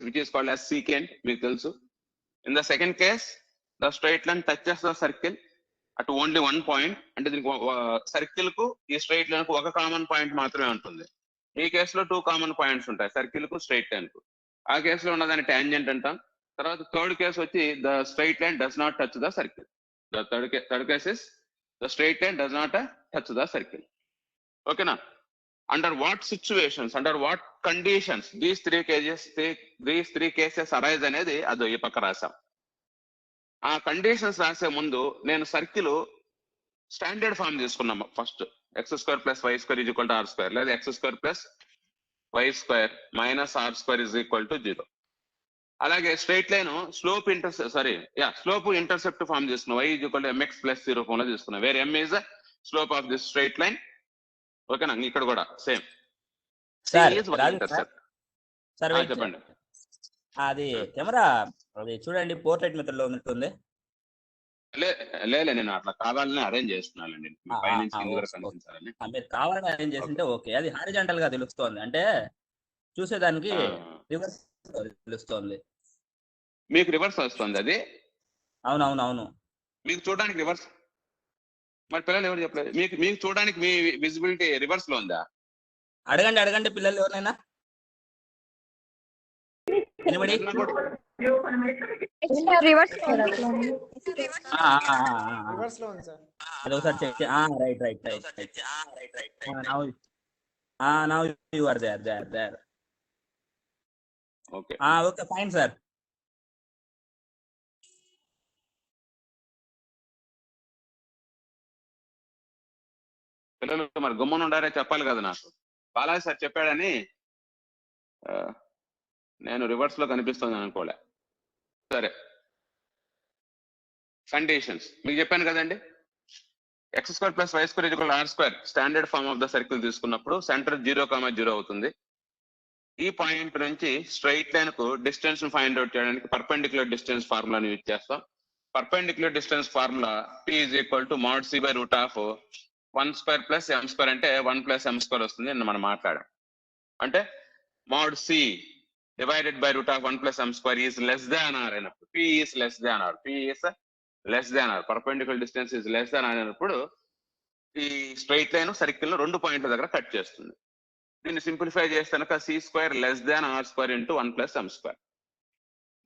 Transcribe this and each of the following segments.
which is called as secant, మీకు తెలుసు. In the second case, the straight line touches the circle at only one point. అంటే దీనికి circle కు ఈ straight line కు ఒక కామన్ పాయింట్ మాత్రమే ఉంటుంది. ఈ కేసులో 2 కామన్ పాయింట్స్ ఉంటాయి, సర్కిల్ కు స్ట్రైట్ లైన్ కు. ఆ కేసులో ఉన్నదాన్ని టాంజెంట్ అంటాం. తర్వాత థర్డ్ కేసు వచ్చి the straight line does not touch the circle. The third case is the straight line does not touch the circle. ఓకేనా? Under what situations, under what conditions these three cases arise అనేది అదో ఈ పక్క రాసాం. ఆ conditions రాసే ముందు నేను సర్కిల్ స్టాండర్డ్ ఫామ్ తీసుకున్నాము. ఫస్ట్ x² + y² = r², లేదా x² + y² - r² = 0. అలాగే straight line slope intercept form తీసుకున్నాం. y = mx + c రూపంలో తీసుకున్నాం, where m is the slope of this straight line. ఓకేనా? ఇక్కడ కూడా సేమ్. చెప్పండి. అది కెమెరా అది చూడండి, పోర్ట్రేట్ మెథడ్ లో ఉన్నట్టుంది. లేదు, నేను అట్లా కావాలని అరేంజ్ చేస్తున్నానండి, మీరు కావాలని అరేంజ్ చేస్తుంటే ఓకే. అది హారిజాంటల్ గా తెలుస్తోంది, అంటే చూసేదానికి రివర్స్ తెలుస్తోంది. మీకు రివర్స్ వస్తుంది అది? అవునవునవును, మీకు చూడడానికి రివర్స్. మరి పిల్లలు ఎవరు చెప్పలేదు మీకు చూడడానికి మీ విజిబిలిటీ రివర్స్ లో ఉందా? అడగండి పిల్లలు ఎవరైనా. అదొకసారి check. Right. Now you are there. Okay, fine sir. పిల్లలు మరి గమ్మున ఉండారే, చెప్పాలి కదా. నాకు బాలాజీ సార్ చెప్పాడని నేను రివర్స్ లో కనిపిస్తుంది అనుకోలే. సరే, కండిషన్స్ మీకు చెప్పాను కదండి. x² + y² = r², standard form of the circle తీసుకున్నప్పుడు సెంటర్ 0,0 అవుతుంది. ఈ పాయింట్ నుంచి స్ట్రైట్ లైన్ కు డిస్టెన్స్ ఫైండ్ అవుట్ చేయడానికి పర్పెండిక్యులర్ డిస్టెన్స్ ఫార్ములాని యూజ్ చేస్తాం. Perpendicular distance formula p = mod c / √1² + m² అంటే 1 + m² వస్తుంది అని మనం మాట్లాడాం. అంటే mod c divided by √1 + m² is less than r అయినప్పుడు, p is less than r, perpendicular distance is less than r అయినప్పుడు ఈ స్ట్రైట్ లైన్ సర్కిల్ ను 2 పాయింట్ల దగ్గర కట్ చేస్తుంది. దీన్ని సింప్లిఫై చేస్తే కనుక c² < r² × 1 + m².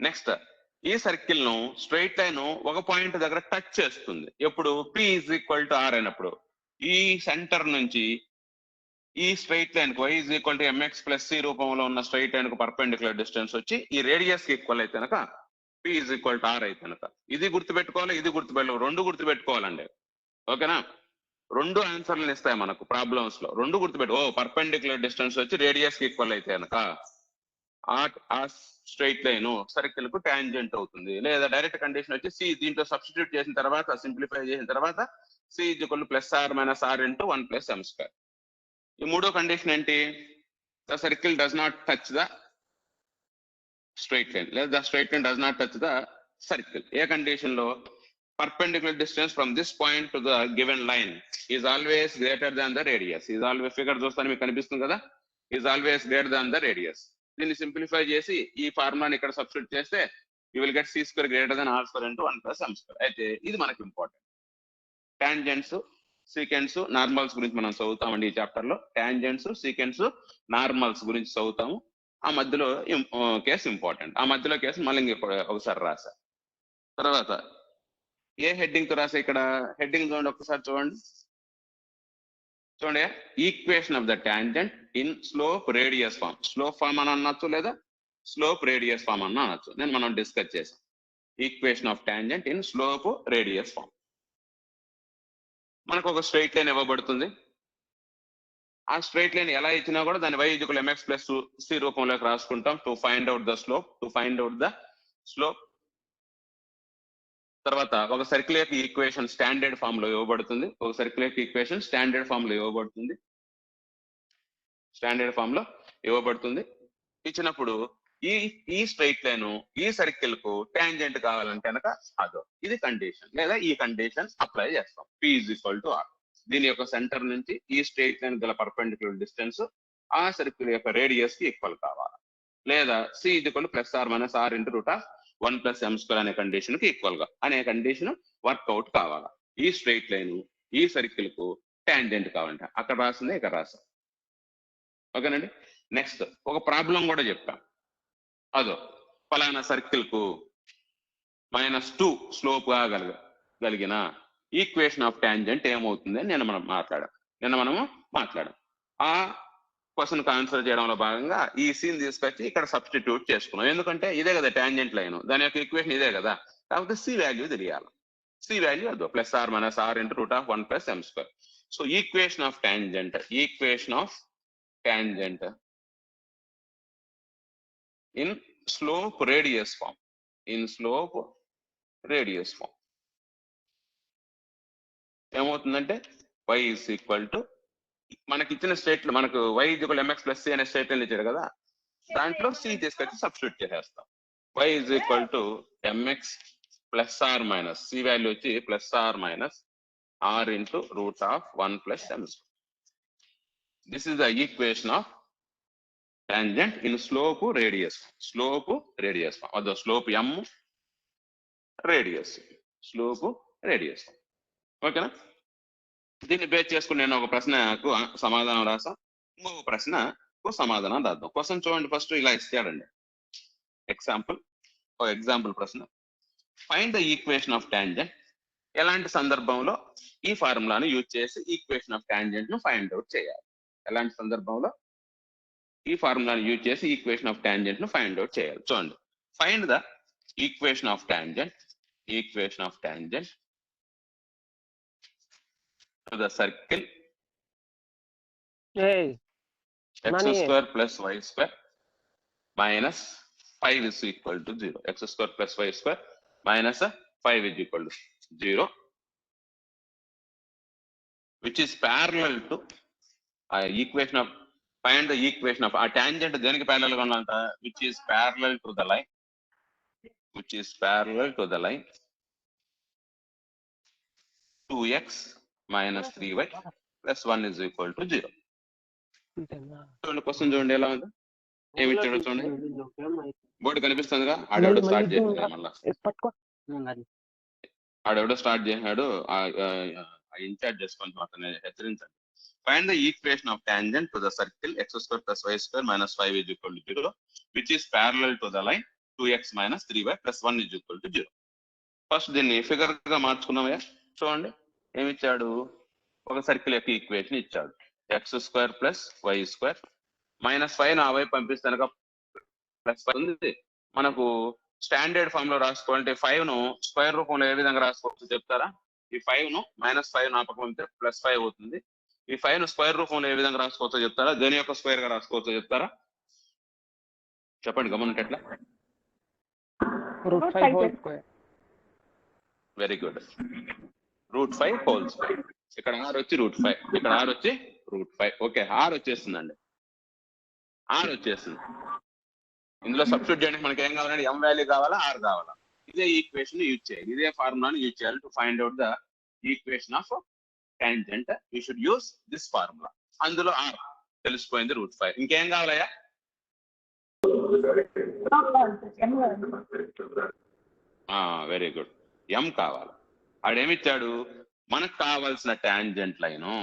నెక్స్ట్, ఈ సర్కిల్ ను స్ట్రైట్ లైన్ ఒక పాయింట్ దగ్గర టచ్ చేస్తుంది ఎప్పుడు p = r అయినప్పుడు. ఈ సెంటర్ నుంచి ఈ స్ట్రైట్ లైన్ కు y = mx + c రూపంలో ఉన్న స్ట్రైట్ లైన్ కు పర్పెండిక్యులర్ డిస్టెన్స్ వచ్చి ఈ రేడియస్ కి ఈక్వల్ అయితే కనుక p = r అయితే కనుక. ఇది గుర్తుపెట్టుకోవాలి, ఇది గుర్తుపెట్టుకోవాలి, 2 గుర్తుపెట్టుకోవాలండి. ఓకేనా? 2 ఆన్సర్లను ఇస్తాయి మనకు ప్రాబ్లమ్స్ లో. 2 గుర్తుపెట్టు. పర్పెండిక్యులర్ డిస్టెన్స్ వచ్చి రేడియస్ కి ఈక్వల్ అయితే కనుక ఆ స్ట్రైట్ లైన్ సర్కిల్ కు టాంజెంట్ అవుతుంది. లేదా డైరెక్ట్ కండిషన్ వచ్చి c దీంట్లో సబ్స్టిట్యూట్ చేసిన తర్వాత, సింప్లిఫై చేసిన తర్వాత c = +r - r × 1 + m². ఈ మూడో కండిషన్ ఏంటి? The circle does not touch the straight line, లేదా the straight line does not touch the circle. ఏ కండిషన్ లో? Perpendicular distance from this point to the given line is always greater than the radius. Is always, figure చూస్తాను మీకు కనిపిస్తుంది కదా, is always greater than the radius. దీన్ని simplify చేసి ఈ ఫార్ములాని ఇక్కడ సబ్స్టిట్యూట్ చేస్తే you will get c² > r² × 1 + m². అయితే ఇది మనకు ఇంపార్టెంట్. టాంజెంట్స్, సీకెంట్స్, నార్మల్స్ గురించి మనం చదువుతామండి ఈ చాప్టర్ లో. టాంజెంట్స్, సీకెంట్స్, నార్మల్స్ గురించి చదువుతాము. ఆ మధ్యలో కేసు ఇంపార్టెంట్. ఆ మధ్యలో కేసు మళ్ళీ ఒకసారి రాసా. తర్వాత ఏ హెడ్డింగ్ తో రాసా? ఇక్కడ హెడ్డింగ్ చూడండి, ఒకసారి చూడండి. Equation of the tangent in slope radius form. Slope form అని అనొచ్చు, లేదా స్లోప్ రేడియస్ ఫామ్ అని అనొచ్చు. మనం డిస్కస్ చేసాం equation of tangent in slope radius form. మనకు ఒక స్ట్రైట్ లైన్ ఇవ్వబడుతుంది. ఆ స్ట్రైట్ లైన్ ఎలా ఇచ్చినా కూడా దాన్ని y = mx + c రూపంలోకి రాసుకుంటాం to find out the slope. తర్వాత ఒక సర్కిల్ యొక్క ఈక్వేషన్ స్టాండర్డ్ ఫామ్ లో ఇవ్వబడుతుంది. ఇచ్చినప్పుడు ఈ స్ట్రైట్ లైన్ ఈ సర్కిల్ కు టాంజెంట్ కావాలంటే కనుక అదో ఇది కండిషన్, లేదా ఈ కండిషన్ అప్లై చేస్తాం. p = r. దీని యొక్క సెంటర్ నుంచి ఈ స్ట్రైట్ లైన్ గల పర్పెండిక్యులర్ డిస్టెన్స్ ఆ సర్కిల్ యొక్క రేడియస్ కి ఈక్వల్ కావాలి. లేదా c is equal to plus are minus are into root of 1 plus M square అనే కండిషన్ కి ఈక్వల్ గా అనే కండిషన్ వర్కౌట్ కావాలా. ఈ స్ట్రైట్ లైన్ ఈ సర్కిల్ కు టాంజెంట్ కావాలంటే అక్కడ రాసిందే ఇక్కడ రాసాం. ఓకేనండి. నెక్స్ట్ ఒక ప్రాబ్లం కూడా చెప్పాం. అదో ఫలానా సర్కిల్ కు -2 స్లోప్ గా కలిగిన ఈక్వేషన్ ఆఫ్ టాంజెంట్ ఏమవుతుంది అని మనము మాట్లాడాం. ఆ క్వశ్చన్ కు ఆన్సర్ చేయడంలో భాగంగా ఈ సీన్ తీసుకొచ్చి ఇక్కడ సబ్స్టిట్యూట్ చేసుకున్నాం. ఎందుకంటే ఇదే కదా టాంజెంట్ లైన్, దాని యొక్క ఈక్వేషన్ ఇదే కదా. కాకపోతే సి వాల్యూ తెలియాలి. సి వాల్యూ అదో plus are minus are into root of 1 plus M square. So equation of tangent in slope radius form ఏమవుతుందంటే y is equal to మనకి ఇచ్చిన స్టేట్ లో మనకు y is equal to mx plus c అనే state line ఇచ్చారు కదా, దాంట్లో c తీసుకొచ్చి సబ్స్టిట్యూట్ చేసేస్తాం. y is equal to mx plus r minus c value వచ్చి plus are minus are into root of 1 plus m square. This is the equation of tangent in slope radius form. Or the slope m radius ఓకేనా. దీన్ని base చేసుకుని నేను ఒక ప్రశ్నకు సమాధానం రాసా, ఇంకొక ప్రశ్నకు సమాధానం రాద్దాం. క్వశ్చన్ చూడండి. ఫస్ట్ ఇలా ఇస్తాడండి ఎగ్జాంపుల్ ప్రశ్న. Find the equation of tangent. ఎలాంటి సందర్భంలో ఈ ఫార్ములాను యూజ్ చేసి ఈక్వేషన్ ఆఫ్ టాంజెంట్ ను ఫైండ్ అవుట్ చేయాలి? ఎలాంటి సందర్భంలో ఈ ఫార్ములాను యూజ్ చేసి ఈక్వేషన్ ఆఫ్ టాంజెంట్ ను ఫైండ్ అవుట్ చేయాలి? చూడండి. Find the equation of tangent to the circle x square plus y square minus 5 is equal to 0. X square plus y square minus 5 is equal to 0, which is parallel to equation of find the equation of a tangent దేనికి parallel గా ఉందంట, which is parallel to the line 2x minus 3y plus 1 is equal to 0. చూడండి question చూడండి ఎలా ఉంది, ఏమి ఇచ్చాడో చూడండి. బోర్డు కనిపిస్తుందిగా. ఆడెవడో స్టార్ట్ చేసినాడు, మళ్ళా ఆడెవడో స్టార్ట్ చేసినాడు. ఇన్ఛార్జ్ చేసుకొని అతను హెచ్చరించండి. Find the equation of tangent to the circle x square plus y square minus 5 is equal to 0, which is parallel to the line 2x minus 3y plus 1 is equal to 0. First దీన్ని figure గా మార్చుకున్నామయ్యా. చూడండి ఏమి ఇచ్చాడు, ఒక circle యొక్క equation ఇచ్చాడు. X square plus why square minus 5 నా వైపు పంపిస్తాను ప్లస్ 5 ఉంది. మనకు స్టాండర్డ్ ఫామ్ లో రాసుకోవాలంటే 5 ను స్క్వేర్ రూపంలో ఏ విధంగా రాసుకోవచ్చు చెప్తారా? ఈ 5 ను -5 నా పక్కన పంపితే +5 అవుతుంది. ఈ 5 ను స్క్వేర్ రూపంలో ఏ విధంగా రాసుకోవచ్చో చెప్తారా? దేని యొక్క స్క్వేర్ గా రాసుకోవచ్చో చెప్తారా? చెప్పండి గమనంటే ఎట్లా? Very good. √5 whole square. ఇక్కడ r వచ్చి √5, ఇక్కడ r వచ్చి √5. ఓకే, r వచ్చేస్తుందండి. r వచ్చేస్తుంది. ఇందులో సబ్స్టిట్యూట్ చేయడానికి మనకి ఏం కావాలంటే m వాల్యూ కావాలా, r కావాలా? ఇదే ఈక్వేషన్ యూజ్ చేయాలి, ఇదే ఫార్ములాను యూజ్ చేయాలి. To find out the equation of tangent you should use this formula. అందులో r తెలిసిపోయింది √5. ఇంకేం కావాలయ్యా? వెరీ గుడ్, m కావాలి. ఆడేమిచ్చాడు, మనకు కావాల్సిన టాంజెంట్ లైను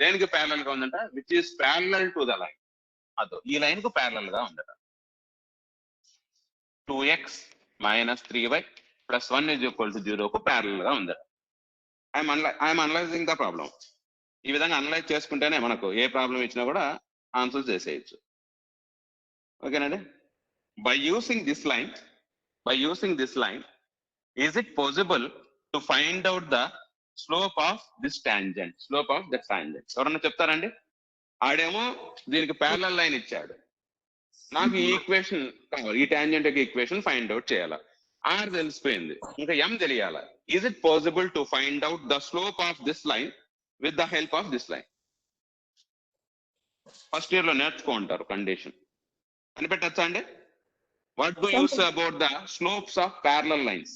దేనికి ప్యారలల్ గా ఉందంట, which is parallel to the line. అదో ఈ లైన్ కు ప్యారలల్ గా ఉందట. 2x minus 3y plus 1 is equal to 0 కు ప్యారలల్ గా ఉందట. I'm analysing the problem. ఈ విధంగా అనలైజ్ చేసుకుంటేనే మనకు ఏ ప్రాబ్లం ఇచ్చినా కూడా ఆన్సర్ చేసేయచ్చు. ఓకేనండి. By using this line is it possible to find out the slope of this tangent? ఎవరన్నా చెప్తారండి? ఆడేమో దీనికి ప్యారలల్ లైన్ ఇచ్చాడు, నాకు ఈ ఈక్వేషన్ కావాలి, ఈ టాంజెంట్ యొక్క ఈక్వేషన్ ఫైండ్ అవుట్ చేయాలా. r తెలిసిపోయింది, ఇంకా m తెలియాలా. is it possible to find out the slope of this line with the help of this line? First year లో నేర్చుకుంటారు కండిషన్ అని పెట్టచ్చా అండి? What do you say about the slopes of parallel lines?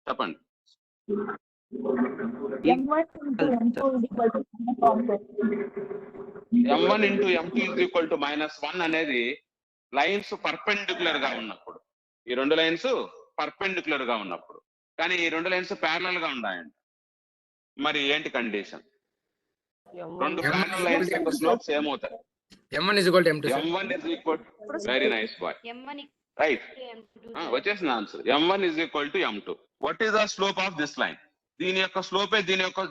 చెప్పండి. M1 into M2 is equal to -1 అనేది lines perpendicular గా ఉన్నప్పుడు, ఈ రెండు లైన్స్ పర్పెండిక్యులర్ గా ఉన్నప్పుడు, కానీ ఈ రెండు లైన్స్ ప్యారలల్ గా ఉన్నాయండి. మరి ఏంటి కండిషన్? రెండు ప్యారలల్ లైన్స్ యొక్క స్లోప్ సేమ్ అవుతాయి. M1 is equal to M2. M1 is equal, very nice boy, right? వచ్చేసిన answer. M1 is equal to M2. What is the slope of this line? దీని యొక్క స్లోపే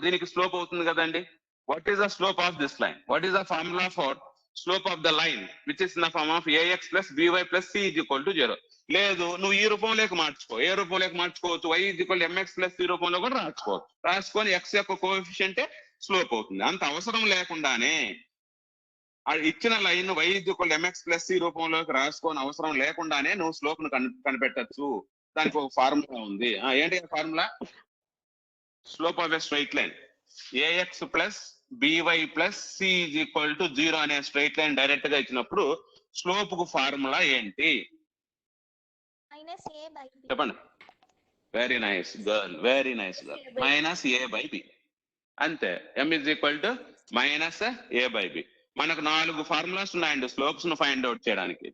దీనికి స్లోప్ అవుతుంది కదండి. What is the slope of this line? What is the formula for slope of the line which is in the form of ax plus by plus c is equal to 0? లేదు, నువ్వు ఈ రూపంలోకి మార్చుకో, ఏ రూపంలోకి మార్చుకోవచ్చు, y is equal to mx plus c రూపంలో కూడా రాసుకొని x యొక్క కోఎఫిషియంటే స్లోప్ అవుతుంది. అంత అవసరం లేకుండానే ఇచ్చిన line y is equal to mx plus c రూపంలోకి రాసుకొని అవసరం లేకుండానే నువ్వు స్లోప్ ను కనిపెట్టచ్చు. దానికి ఒక ఫార్ములా ఉంది. ఏంటి formula? Slope of a straight line ax plus by plus c is equal to 0 అనే స్ట్రైట్ లైన్ డైరెక్ట్ గా ఇచ్చినప్పుడు స్లోప్ కు ఫార్ములా ఏంటి? చెప్పండి. Very nice girl, very nice girl. -a/b అంతే. m is equal to -a/b. మనకు 4 formulas ఉన్నాయండి slopes ను ఫైండ్ అవుట్ చేయడానికి.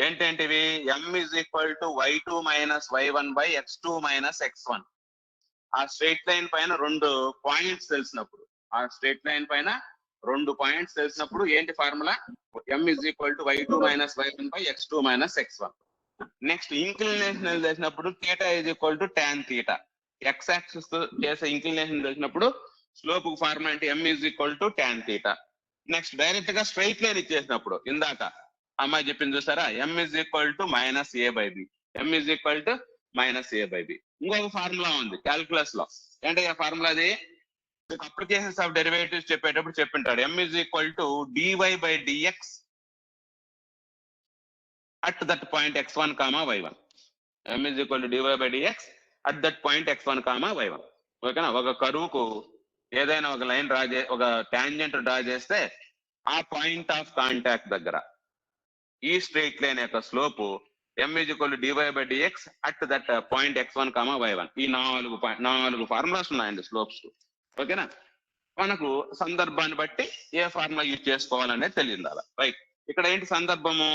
ఏంటంటివి? m is equal to y2 minus y1 by x2 minus x1. ఆ స్ట్రైట్ లైన్ పైన 2 పాయింట్స్ తెలిసినప్పుడు, ఏంటి formula? m is equal to y2 minus y1 by x2 minus x1. Next inclination తెలిసినప్పుడు θ is equal to tan θ. x axis తో చేసే inclination తెలిసినప్పుడు slope formula అంటే m is equal to tan θ. Next direct గా straight line ఇచ్చేసినప్పుడు ఇందాక అమ్మాయి చెప్పింది చూసారా, m is equal to -a/b. m is equal to -a/b. ఇంకొక ఫార్ములా ఉంది క్యాల్కులస్ లో. అంటే ఆ ఫార్ములా అది అప్లికేషన్స్ ఆఫ్ డెరివేటివ్స్ చెప్పేటప్పుడు చెప్పింటాడు. m is equal to dy by dx at that point x1 comma y1. m is equal to dy by dx at that point x1 comma y1. ఓకేనా? ఒక కరువుకు ఏదైనా ఒక లైన్ ఒక tangent draw చేస్తే ఆ point of contact దగ్గర ఈ స్ట్రైట్ లైన్ యొక్క slope m is equal to dy by dx at that point x1 comma y1. ఈ 4 ఫార్ములాస్ ఉన్నాయండి స్లోప్స్. ఓకేనా? మనకు సందర్భాన్ని బట్టి ఏ ఫార్ములా యూజ్ చేసుకోవాలనేది తెలియాలి. రైట్. ఇక్కడ ఏంటి సందర్భము?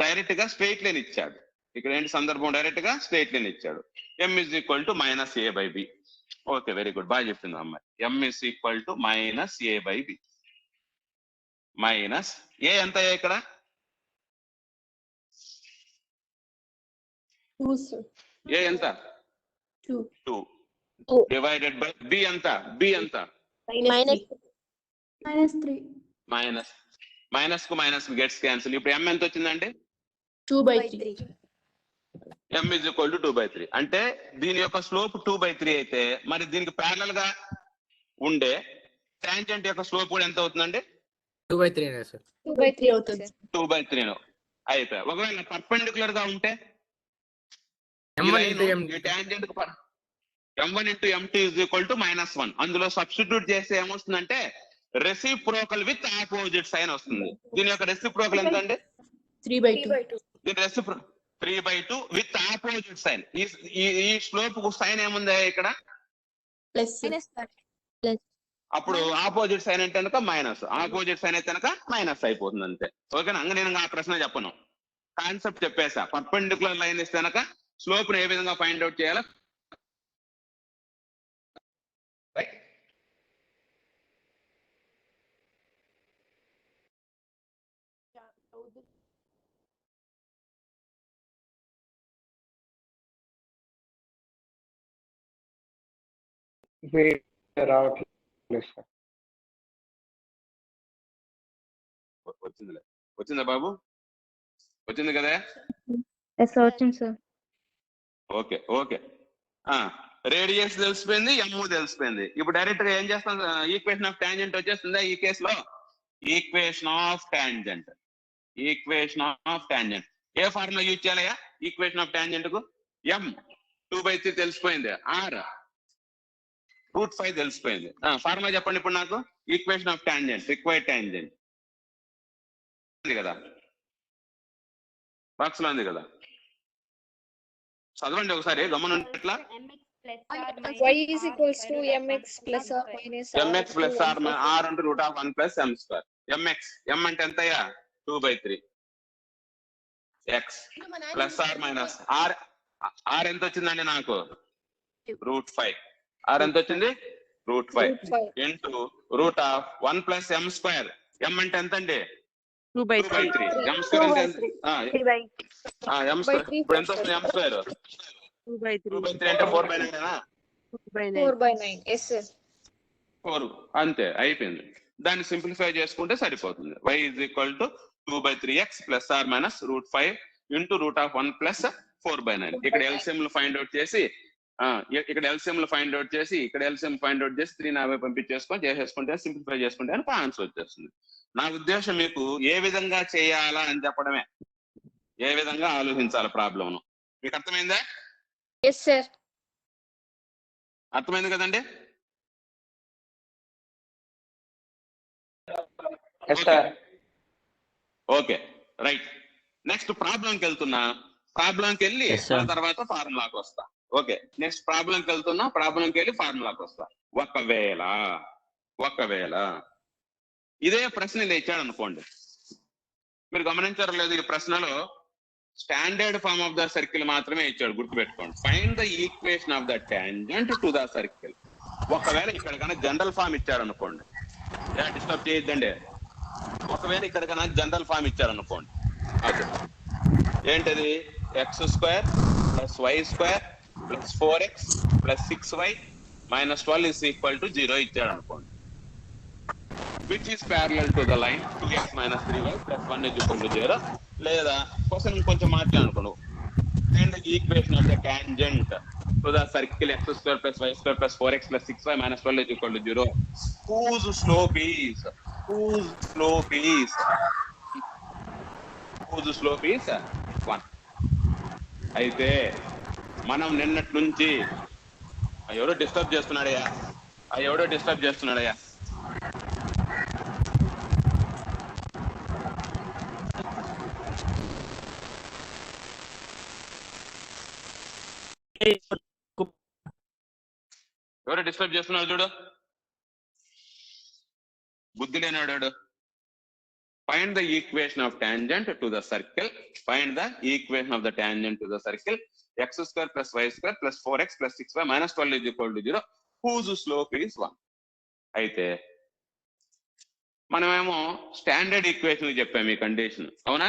డైరెక్ట్ గా స్ట్రైట్ లైన్ ఇచ్చాడు. ఇక్కడ ఏంటి సందర్భం? డైరెక్ట్ గా స్ట్రైట్ లైన్ ఇచ్చాడు. m is equal to -a/b. Okay, very good, బాగా చెప్పింది అమ్మాయి. m is equal to -a/b. Minus A ఎంత ఇక్కడ? 2 ఏ ఎంత? 2 డివైడెడ్ బై b ఎంత? b ఎంత? -3 మైనస్ కు మైనస్ గెట్స్ క్యాన్సిల్. ఇప్పుడు m ఎంత వచ్చిందండి? 2/3. m is equal to 2/3. అంటే దీని యొక్క స్లోప్ 2/3 అయితే మరి దీనికి ప్యారలల్ గా ఉండే టాంజెంట్ యొక్క స్లోప్ కూడా ఎంత అవుతుందండి? 2/3 సార్. 2/3 అవుతుంది. 2/3 అయిపోయా. ఒకవేళ పర్పెండిక్యులర్ గా ఉంటే M1 into M1 into M2 is equal to -1. అందులో సబ్స్టిట్యూట్ చేస్తే ఏమొస్తుందంటే రెసిప్రోకల్ విత్ ఆపోజిట్ సైన్ వస్తుంది. దీని యొక్క రెసిప్రోకల్ ఎంత అండి? 3/2. దీని 3/2 విత్ ఆపోజిట్ సైన్. ఈ స్లోప్ కు సైన్ ఏముంది ఇక్కడ? ప్లస్. అప్పుడు ఆపోజిట్ సైన్ అంటే కనుక మైనస్, ఆపోజిట్ సైన్ అయితే కనుక మైనస్ అయిపోతుంది అంతే. ఓకేనా? నేను ఆ ప్రశ్న చెప్పను, కాన్సెప్ట్ చెప్పేసా. పర్పెండిక్యులర్ లైన్ ఇస్తే కనుక స్లోప్ ను ఏ విధంగా ఫైండ్ అవుట్ చేయాలో. వచ్చిందా బాబు? వచ్చింది కదా? వచ్చింది సార్. Okay okay. రేడియస్ తెలిసిపోయింది, m తెలిసిపోయింది. ఇప్పుడు డైరెక్ట్ గా ఏం చేస్తాం? ఈక్వేషన్ ఆఫ్ టాంజెంట్ వచ్చేస్తుందా ఈ కేసులో? ఈక్వేషన్ ఆఫ్ టాంజెంట్ ఏ ఫార్ములా యూజ్ చేయాలయ్యా? ఈక్వేషన్ ఆఫ్ టాంజెంట్ కు m 2/3 తెలిసిపోయింది, r √5 తెలిసిపోయింది. ఫార్ములా చెప్పండి ఇప్పుడు నాకు. Equation of tangent, required tangent కదా, బాక్స్ లో ఉంది కదా, చదవండి ఒకసారి గమనం. ఎట్లా? Y is equals to mx plus or minus r mx into plus 1 r r into root of 1 plus m square. mx m అంటే ఎంతయ్యా 2/3 x plus are minus r r ఎంత వచ్చిందండి నాకు √5 r ఎంత వచ్చింది √5 into root of 1 plus m square m అంటే ఎంత అండి 2/3 m స్క్వేర్ అంటే m స్క్వేర్ ఇప్పుడు ఎంత వస్తుంది m స్క్వేర్ 2/3 అంటే 4/9 ఏనా 4/9. Yes, sir. 4 అంతే అయిపోయింది. దాన్ని సింప్లిఫై చేసుకుంటే సరిపోతుంది. y is equal to 2/3x plus are minus √5 into root of 1 plus 4/9. ఇక్కడ ఎల్సిఎం ఫైండ్ అవుట్ చేసి ఇక్కడ ఎల్సిఎం ఫైండ్ అవుట్ చేసి ఇక్కడ ఎల్సిఎం ఫైండ్ అవుట్ చేసి 340 పంపించేసుకొని చేసేసుకుంటే సింప్లిఫై చేసుకుంటే అని ఆన్సర్ వచ్చేస్తుంది. నా ఉద్దేశం మీకు ఏ విధంగా చేయాలా అని చెప్పడమే, ఏ విధంగా ఆలోచించాలి ప్రాబ్లం. మీకు అర్థమైందా? Yes, sir. అర్థమైంది కదండి? Okay right. నెక్స్ట్ ప్రాబ్లంకి వెళ్తున్నా. ప్రాబ్లంకి వెళ్ళి Yes, sir. ఆ తర్వాత ఫార్ములాకి వస్తా. ఓకే నెక్స్ట్ ప్రాబ్లంకి వెళ్తున్నా. ప్రాబ్లంకి వెళ్ళి ఫార్ములాకి వస్తా. ఒకవేళ ఇదే ప్రశ్న ఇలా ఇచ్చాడు అనుకోండి, మీరు గమనించారో లేదు, ఈ ప్రశ్నలో standard form of the circle మాత్రమే ఇచ్చాడు, గుర్తుపెట్టుకోండి. Find the equation of the tangent to the circle. ఒకవేళ ఇక్కడ కన్నా జనరల్ ఫార్మ్ ఇచ్చాడు అనుకోండి, డిస్టర్బ్ చేయొద్దండి. ఒకవేళ ఇక్కడ కన్నా జనరల్ ఫార్మ్ ఇచ్చారు అనుకోండి, అదే ఏంటది x² + y² + 4x + 6y - 12 is equal to 0 ఇచ్చాడు అనుకోండి, which is parallel to the line 2x - 3y + 1 is equal to 0. లేదా క్వశ్చన్ కొంచెం మాట్లాడుకోండి, and the equation of the tangent to the circle x² + y² + 4x + 6y - 12 is equal to 0, whose slope is 1. అయితే మనం నిన్నటి నుంచి ఎవడో disturb చేస్తున్నాడయ్యా, ఎవరో disturb చేస్తున్నాడు చూడు, బుద్ధి లేనాడు. Find the equation of tangent to the circle. Find the equation of the tangent to the circle. x² + y² + 4x + 6y - 12 is equal to 0, whose slope is 1. అయితే మనమేమో స్టాండర్డ్ ఈక్వేషన్ చెప్పాము ఈ condition, అవునా?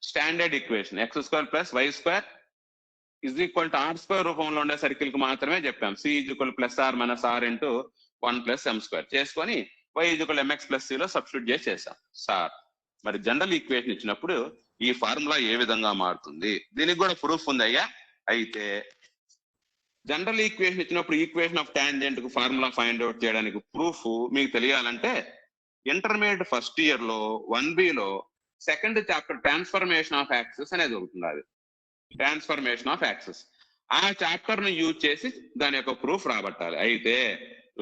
Standard equation x² + y² = r² రూపంలో ఉండే circle కి మాత్రమే చెప్పాం. c = +r - r into 1 + m² చేసుకొని y = mx + c లో సబ్స్టిట్యూట్ చేసేసాం. సార్ మరి జనరల్ ఈక్వేషన్ ఇచ్చినప్పుడు ఈ ఫార్ములా ఏ విధంగా మారుతుంది? దీనికి కూడా ప్రూఫ్ ఉంది అయ్యా. అయితే జనరల్ ఈక్వేషన్ ఇచ్చినప్పుడు ఈక్వేషన్ ఆఫ్ టాంజెంట్ కు ఫార్ములా ఫైండ్ అవుట్ చేయడానికి ప్రూఫ్ మీకు తెలియాలంటే ఇంటర్మీడియట్ ఫస్ట్ ఇయర్ లో 1B లో second chapter transformation of axis అనేది ఉంటుంది. అది ట్రాన్స్ఫర్మేషన్ ఆఫ్ యాక్సిస్. ఆ చాప్టర్ ను యూజ్ చేసి దాని యొక్క ప్రూఫ్ రాబట్టాలి. అయితే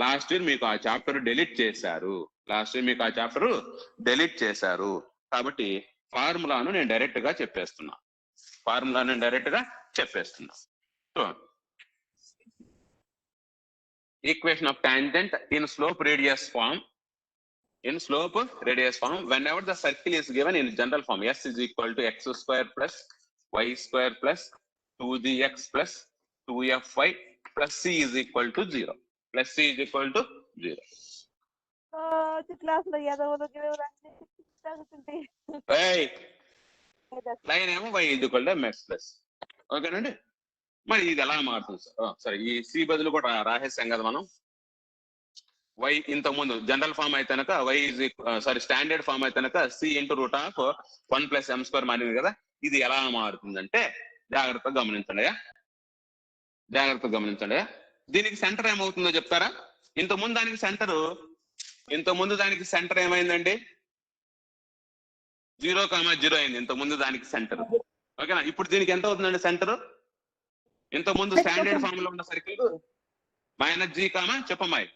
లాస్ట్ ఇయర్ మీకు ఆ చాప్టర్ డెలీట్ చేశారు. కాబట్టి ఫార్ములాను నేను డైరెక్ట్ గా చెప్పేస్తున్నా. So equation of tangent in slope radius form. Whenever the circle is given in general form, s is equal to x² + y² + 2gx + 2fy + c is equal to 0. Class లో ఎదవలకి తగ్గుతుంది. Line ఏమో y = mx plus. ఓకేనండి. మరి ఇది ఎలా మారుతుంది sir? సరే, ఈ సి బదులు కూడా రాసేసాం కదా మనం. y ఇంతకు ముందు జనరల్ ఫామ్ అయితే కనుక స్టాండర్డ్ ఫామ్ అయితే కనుక c × √1 + m² మారింది కదా. ఇది ఎలా మారుతుందంటే జాగ్రత్తగా గమనించండి. దీనికి సెంటర్ ఏమవుతుందో చెప్తారా? ఇంతకుముందు దానికి సెంటర్ ఏమైందండి? 0,0 అయింది ఇంతకుముందు దానికి సెంటర్. ఓకేనా? ఇప్పుడు దీనికి ఎంత అవుతుందండి సెంటర్? ఇంతకుముందు స్టాండర్డ్ ఫామ్ లో ఉన్న సర్కిల్ -g, చెప్పమ్మాయి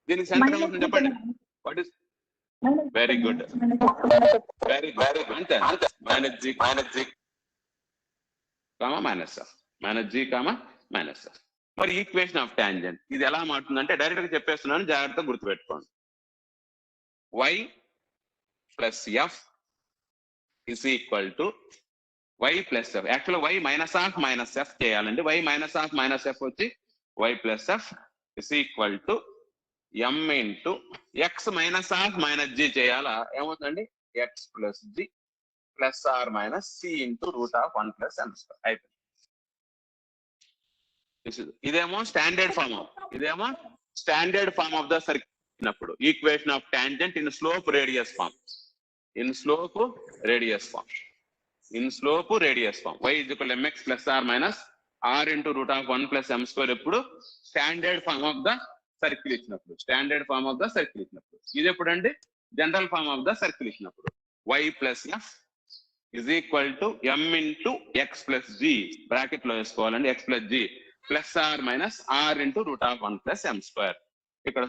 దీనికి సెంటర్ ఏమవుతుంది చెప్పండి. వాట్ ఇస్ వెరీ గుడ్ అంతే. -g, -g, -s. మరి ఈక్వేషన్ ఆఫ్ టాంజెంట్ ఇది ఎలా మారుతుందంటే డైరెక్ట్ గా చెప్పేస్తున్నాను, జాగ్రత్తగా గుర్తుపెట్టుకోండి. y plus f is equal to y plus f. Actual y minus f చేయాలండి. y మైనస్ ఎఫ్ వచ్చి y plus f is equal to m into x minus g చేయాలా, ఏమవుతుందండి x plus g plus are minus c into root of 1 plus m square అయిపోయింది. ఇదేమో standard form of the circle అప్పుడు equation of tangent in slope radius form y is equal to mx plus r minus r into root of 1 plus m square ఎప్పుడు standard form of the circle ఇచ్చినప్పుడు. ఇది ఎప్పుడు అండి general form of the circle ఇచ్చినప్పుడు y plus f is equal to m into x plus g bracket లో వేసుకోవాలండి, x plus g plus are minus are into root of 1 plus m square. ఇక్కడ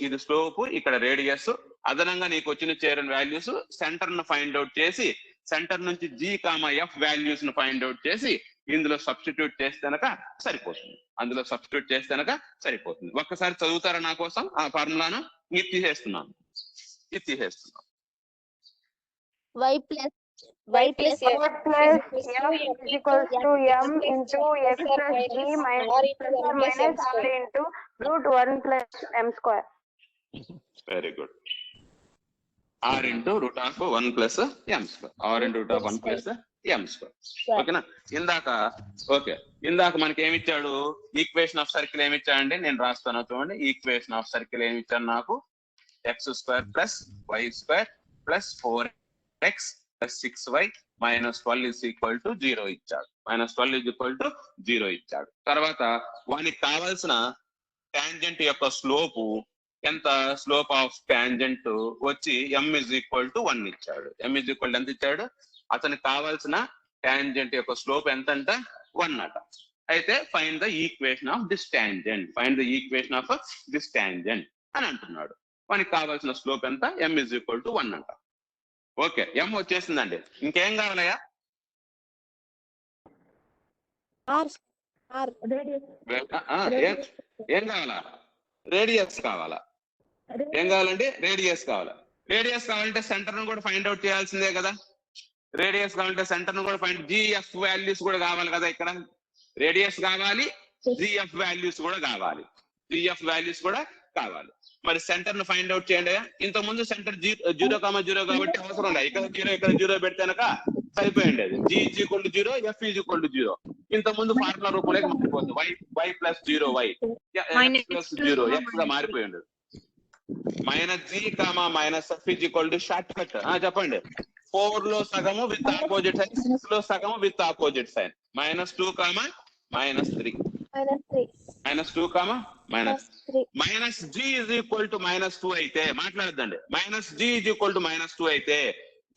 ఇది slope, ఇక్కడ radius. అదనంగా నీకు వచ్చిన చేరిన వాల్యూస్ సెంటర్ ను ఫైండ్ అవుట్ చేసి సెంటర్ నుంచి g, f వాల్యూస్ ను ఫైండ్ అవుట్ చేసి ఇందులో సబ్స్టిట్యూట్ చేస్తేనక సరిపోతుంది. ఒక్కసారి చదువుతారా నా కోసం ఆ ఫార్ములాను? ఇది తీసేస్తున్నాను. y plus f is equals to m into x plus g minus r into root 1 plus m square. Very good. r into root of 1 plus m square. ఓకేనా? ఇందాక మనకి ఏమిచ్చాడు? ఈక్వేషన్ ఆఫ్ సర్కిల్ ఏమిచ్చాడండి? నేను రాస్తాను చూడండి. ఈక్వేషన్ ఆఫ్ సర్కిల్ ఏమిచ్చాడు నాకు? X square plus why square plus 4x plus 6y minus 12 is equal to 0 ఇచ్చాడు. తర్వాత వానికి కావాల్సిన టాంజెంట్ యొక్క స్లోపు ఎంత? స్లోప్ ఆఫ్ టాంజెంట్ వచ్చి m is equal to 1 ఇచ్చాడు. ఎంత ఇచ్చాడు? అతనికి కావాల్సిన టాంజెంట్ యొక్క స్లోప్ ఎంత అంట? 1 అట. అయితే find the equation of this tangent అని అంటున్నాడు. వానికి కావాల్సిన స్లోప్ ఎంత? m is equal to 1 అంట. ఓకే, m వచ్చేసిందండి. ఇంకేం కావాలయ్యా? ఏం కావాలా? రేడియస్ కావాలా? ఏం కావాలండి? రేడియస్ కావాలంటే సెంటర్ ను కూడా ఫైండ్ అవుట్ చేయాల్సిందే కదా. జిఎఫ్ వాల్యూస్ కూడా కావాలి కదా. ఇక్కడ రేడియస్ కావాలి, జిఎఫ్ వాల్యూస్ కూడా కావాలి. మరి సెంటర్ ను ఫైండ్ అవుట్ చేయండి. ఇంత ముందు సెంటర్ 0, 0 కాబట్టి అవసరం లేదు. ఇక్కడ 0 పెడితేనక సరిపోయింది. అది g is equal to 0, f is equal to 0. ఇంత ముందు ఫార్ములా రూపంలోకి మారిపోతుంది. y plus 0 y plus 0 x గా మారిపోయింది. Minus g, minus f is equal to short cut. చెప్పండి. 4 లో సగము విత్ ఆపోజిట్ సైన్, 6 లో సగము with opposite sign. -2, -3. Minus g is equal to -2 అయితే మాట్లాడద్దండి. -g is equal to -2 అయితే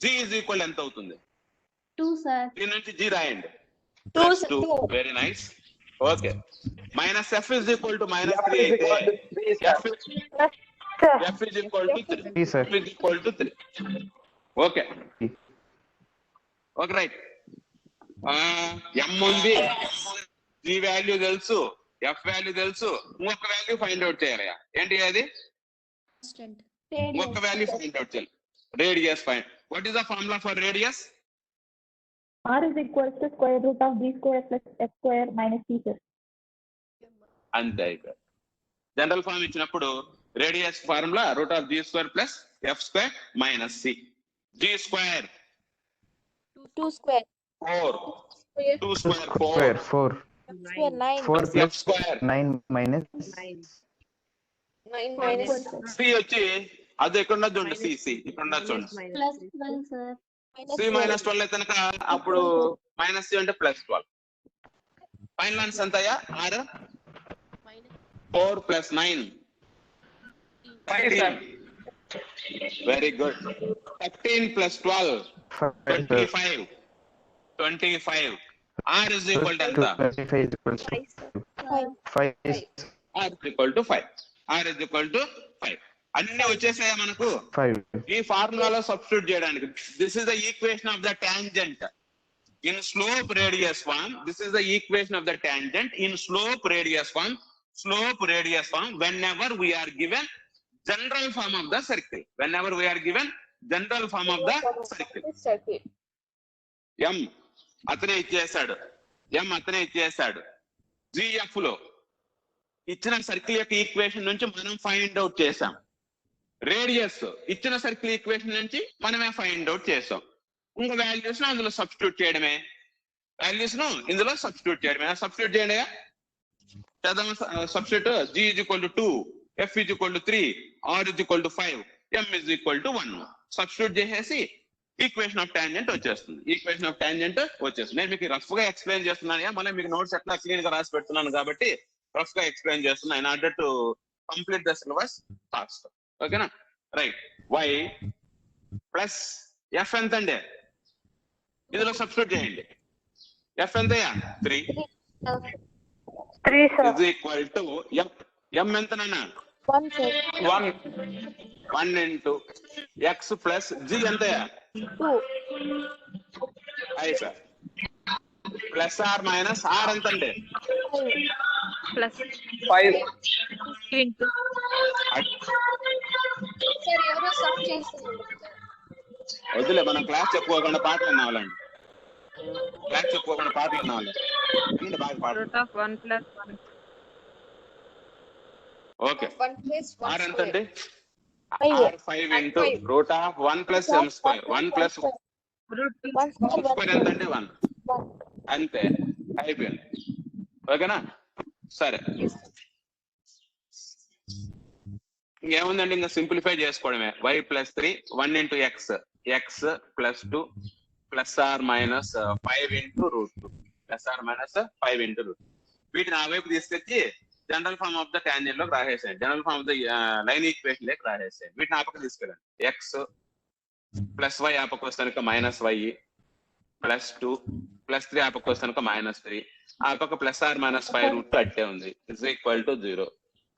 g is equal ఎంత అవుతుంది? 2 sir. దీని నుంచి g రాయండి. 2. Very nice. Okay. -f is equal to -3 అయితే f is equal to 3. Okay right. m ఉంది, g value తెలుసు, f వాల్యూ తెలుసు. ఇంకొక వాల్యూ ఫైండ్ అవుట్ చేయాలి. ఏంటి అది? ఇంకొక వాల్యూ ఫైండ్ అవుట్ చేయాలి. Radius find. What is the formula for radius? R is equal to square root of b square plus f square minus c square. అంతే. General form ఇచ్చినప్పుడు radius formula root of g square plus f square minus c. g square 2 square 4, 2 square 4, 9 4 f square 9 minus 9 minus c వచ్చి అది ఎక్కడ ఉన్నది చూడండి. c ఇక్కడ ఉన్నది చూడండి. Plus 12 sir. c minus 12 అయితే కనుక అప్పుడు మైనస్ c అంటే ప్లస్ 12. ఫైనల్ ఆన్సర్ ఎంతయ్యా? 4 plus 9 13. Very good. 13 plus 12 25. r is equal to ఎంత? 25 is equal to 5 is r is equal to 5. అన్ని వచ్చేసాయా మనకు? 5. ఈ ఫార్ములాలో సబ్స్టిట్యూట్ చేయడానికి. This is the equation of the tangent. in slope radius form, this is the equation of the tangent in slope radius form, whenever we are given general form of the circle, m అతనే ఇచ్చేసాడు GF లో ఇచ్చిన circle యొక్క equation నుంచి మనం find out చేసాం, radius ఇచ్చిన circle equation నుంచి మనమే ఫైండ్ అవుట్ చేసాం. ఇంకో వాల్యూస్ అందులో సబ్స్టిట్యూట్ చేయడమే, సబ్స్టిట్యూట్ చేయండి. Substitute G is equal to 2, F is equal to 3, R is equal to 5, M is equal to 1. Substitute చేసేసి ఈక్వేషన్ ఆఫ్ టాంజెంట్ వచ్చేస్తుంది. నేను మీకు రఫ్ గా ఎక్స్ప్లెయిన్ చేస్తున్నాను, మళ్ళీ మీకు నోట్స్ ఎట్లా క్లీన్ గా రాసి పెడుతున్నాను కాబట్టి రఫ్ గా ఎక్స్ప్లెయిన్ చేస్తున్నా in order to complete the syllabus fast. ఓకేనా? రైట్. y ప్లస్ f ఎంత అండి? ఇందులో సబ్స్టిట్యూట్ చేయండి. f ఎంతయ్యా? 3 is equal to m ఎంత నాన్న? 1 into x plus g ఎంతయ్యా? 2 అయిపోయా. ప్లస్ ఆర్ మైనస్ ఆర్ ఎంత అండి? 5 వద్దులే, మనం క్లాస్ చెప్పుకోకుండా పాటలు వినాలండి. బాగా పాటలు. ఓకే. ఆర్ ఎంత అండి? R 5 into root of 1 plus m square. 1 plus square ఎంత అండి? 1. అంతే, అయిపోయింది. ఓకేనా? సరే, ఇంకేముందండి, ఇంకా సింప్లిఫై చేసుకోవడమే. y plus 3, 1 into x plus 2 plus or minus 5 into root 2 వీటిని ఆ వైపు తీసుకొచ్చి general form of the tangent లోకి రాసేసాను, general form of the line equation లోకి రాసేసాను. వీటిని ఆ పక్క తీసుకెళ్ళండి. x ప్లస్ y ఆ పక్క వస్తానుక మైనస్ y ప్లస్ 2 ప్లస్ 3 ఆ పక్క వస్తానుక మైనస్ 3 ఆ పక్క ప్లస్ ఆర్ మైనస్ 5 రూట్ అట్టే ఉంది, is equal to 0.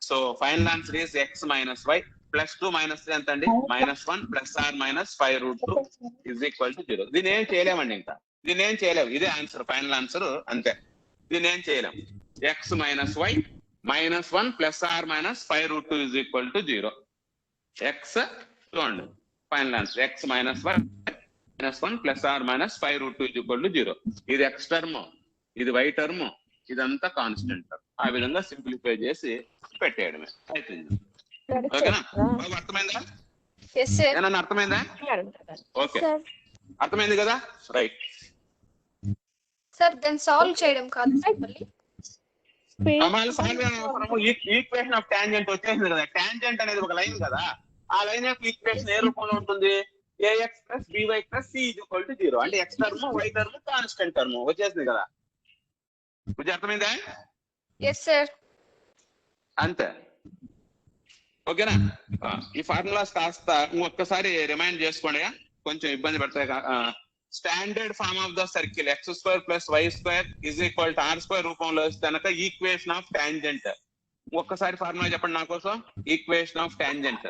So final answer is x minus y plus 2 minus 3 ఎంత అండి? -1 plus are minus 5 root 2 is equal to 0. దీన్ని ఏం చేయలేమండి, ఇంకా దీన్ని ఏం చేయలేము. ఇదే ఆన్సర్, ఫైనల్ ఆన్సర్ అంతే. దీన్ని ఏం చేయలేం. x minus y -1 plus are minus 5 root 2 is equal to 0. x చూడండి, final answer x minus y -1 plus are minus 5 root 2 is equal to 0. ఇది x టర్మ్, ఇది y టర్మ్, ఇదంతా కాన్స్టెంట్ టర్మ్. ఆ విధంగా సింప్లిఫై చేసి పెట్టేయడమే అయిపోయింది. ఓకేనా? అర్థమైందా? ఏమన్నా అర్థమైందా? ఓకే, అర్థమైంది కదా? Right sir. దాన్ని సాల్వ్ చేయడం కాదు, ఈక్వేషన్ ఆఫ్ టాంజెంట్ వచ్చేసింది కదా. టాంజెంట్ అనేది ఒక లైన్ కదా, ఆ లైన్ యొక్క ఈక్వేషన్ ఏ రూపంలో ఉంటుంది? ax plus by plus c is equal to 0. అంటే x term y term constant term వచ్చేసింది కదా. కొంచెం అర్థమైందా? yes sir. అంతే. ఓకేనా? ఈ ఫార్ములాస్ కాస్త ఒక్కసారి రిమైండ్ చేసుకోండి, కొంచెం ఇబ్బంది పడతాయి. Standard form of the circle x² + y² = r² రూపంలో వస్తే కనుక ఈక్వేషన్ ఆఫ్ టాంజెంట్. ఒక్కసారి ఫార్ములా చెప్పండి నా కోసం. ఈక్వేషన్ ఆఫ్ టాంజెంట్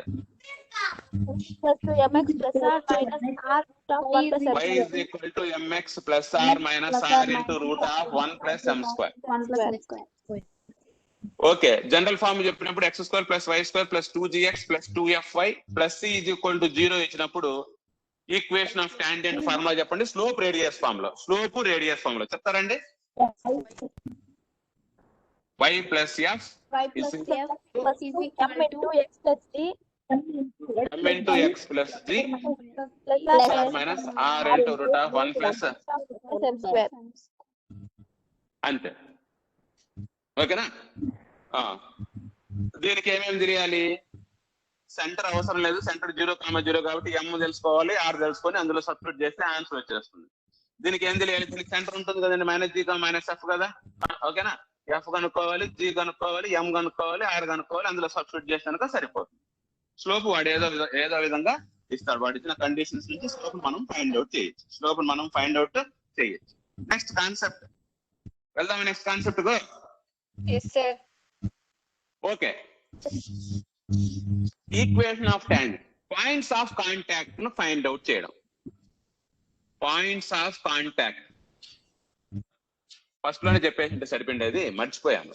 y is equal to mx plus r minus r into root of 1 plus m square. Okay, general form చెప్పినప్పుడు x² + y² + 2gx + 2fy + c is equal to 0 ఇచ్చినప్పుడు equation of tangent formula చెప్పండి. Slope radius form లో చెప్తారండి. y plus f is m into x plus g plus r minus r into root of 1 plus m square. అంతే. ఓకేనా? దీనికి ఏమేమి తెలియాలి? Centre అవసరం లేదు, సెంటర్ 0,0 కాబట్టి m తెలుసుకోవాలి, r తెలుసుకొని అందులో సబ్స్టిట్యూట్ చేస్తే ఆన్సర్ వచ్చేస్తుంది. దీనికి ఏం తెలియాలి? దీనికి సెంటర్ ఉంటుంది కదండి, -g -f కదా. ఓకేనా? f కనుక్కోవాలి, g కనుక్కోవాలి, m కనుక్కోవాలి, r కనుక్కోవాలి, అందులో సబ్స్టిట్యూట్ చేసినాక సరిపోతుంది. స్లోప్ వాడు ఏదో విధంగా ఇస్తాడు, వాడు ఇచ్చిన కండిషన్స్ నుంచి స్లోప్ మనం ఫైండ్ అవుట్ చేయొచ్చు. నెక్స్ట్ కాన్సెప్ట్ వెళ్దాం. Next concept go. yes sir. Okay, equation of tangent. Points of contact ను ఫైండ్ అవుట్ చేయడం. పాయింట్స్ ఆఫ్ కాంటాక్ట్ ఫస్ట్ లోనే చెప్పేసి సరిపోయింది, మర్చిపోయాను.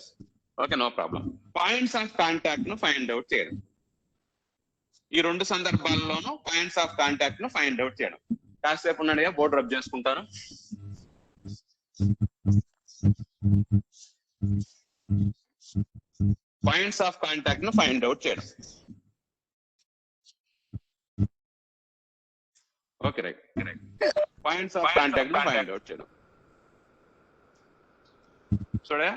Okay, no problem. Points of contact ను ఫైండ్ అవుట్ చేయడం. ఈ రెండు సందర్భాల్లోనూ పాయింట్స్ ఆఫ్ కాంటాక్ట్ ను ఫైండ్ అవుట్ చేయడం. కాసేపు ఉన్నాడుగా, బోర్డు రబ్ చేసుకుంటాను. పాయింట్స్ ఆఫ్ కాంటాక్ట్ ను ఫైండ్ అవుట్ చేయడం. Okay, right. Points of contact ను ఫైండ్ అవుట్ చేయడం. చూడే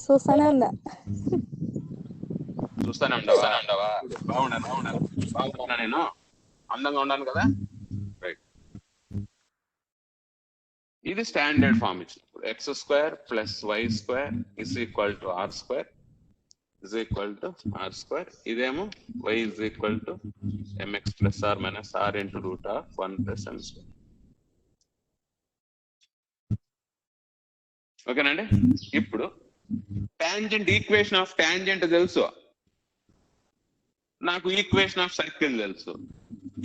చూస్తానే ఉండవా? బాగున్నా నేను, అందంగా ఉన్నాను కదా. రైట్, ఇది స్టాండర్డ్ ఫామ్ ఇచ్చినప్పుడు x² + y² = r² r². ఇదేమో y = mx + r - r × √1 + m². ఓకేనండి. ఇప్పుడు టాంజెంట్, ఈక్వేషన్ ఆఫ్ టాంజెంట్ తెలుసు నాకు, ఈక్వేషన్ ఆఫ్ సర్కిల్ తెలుసు.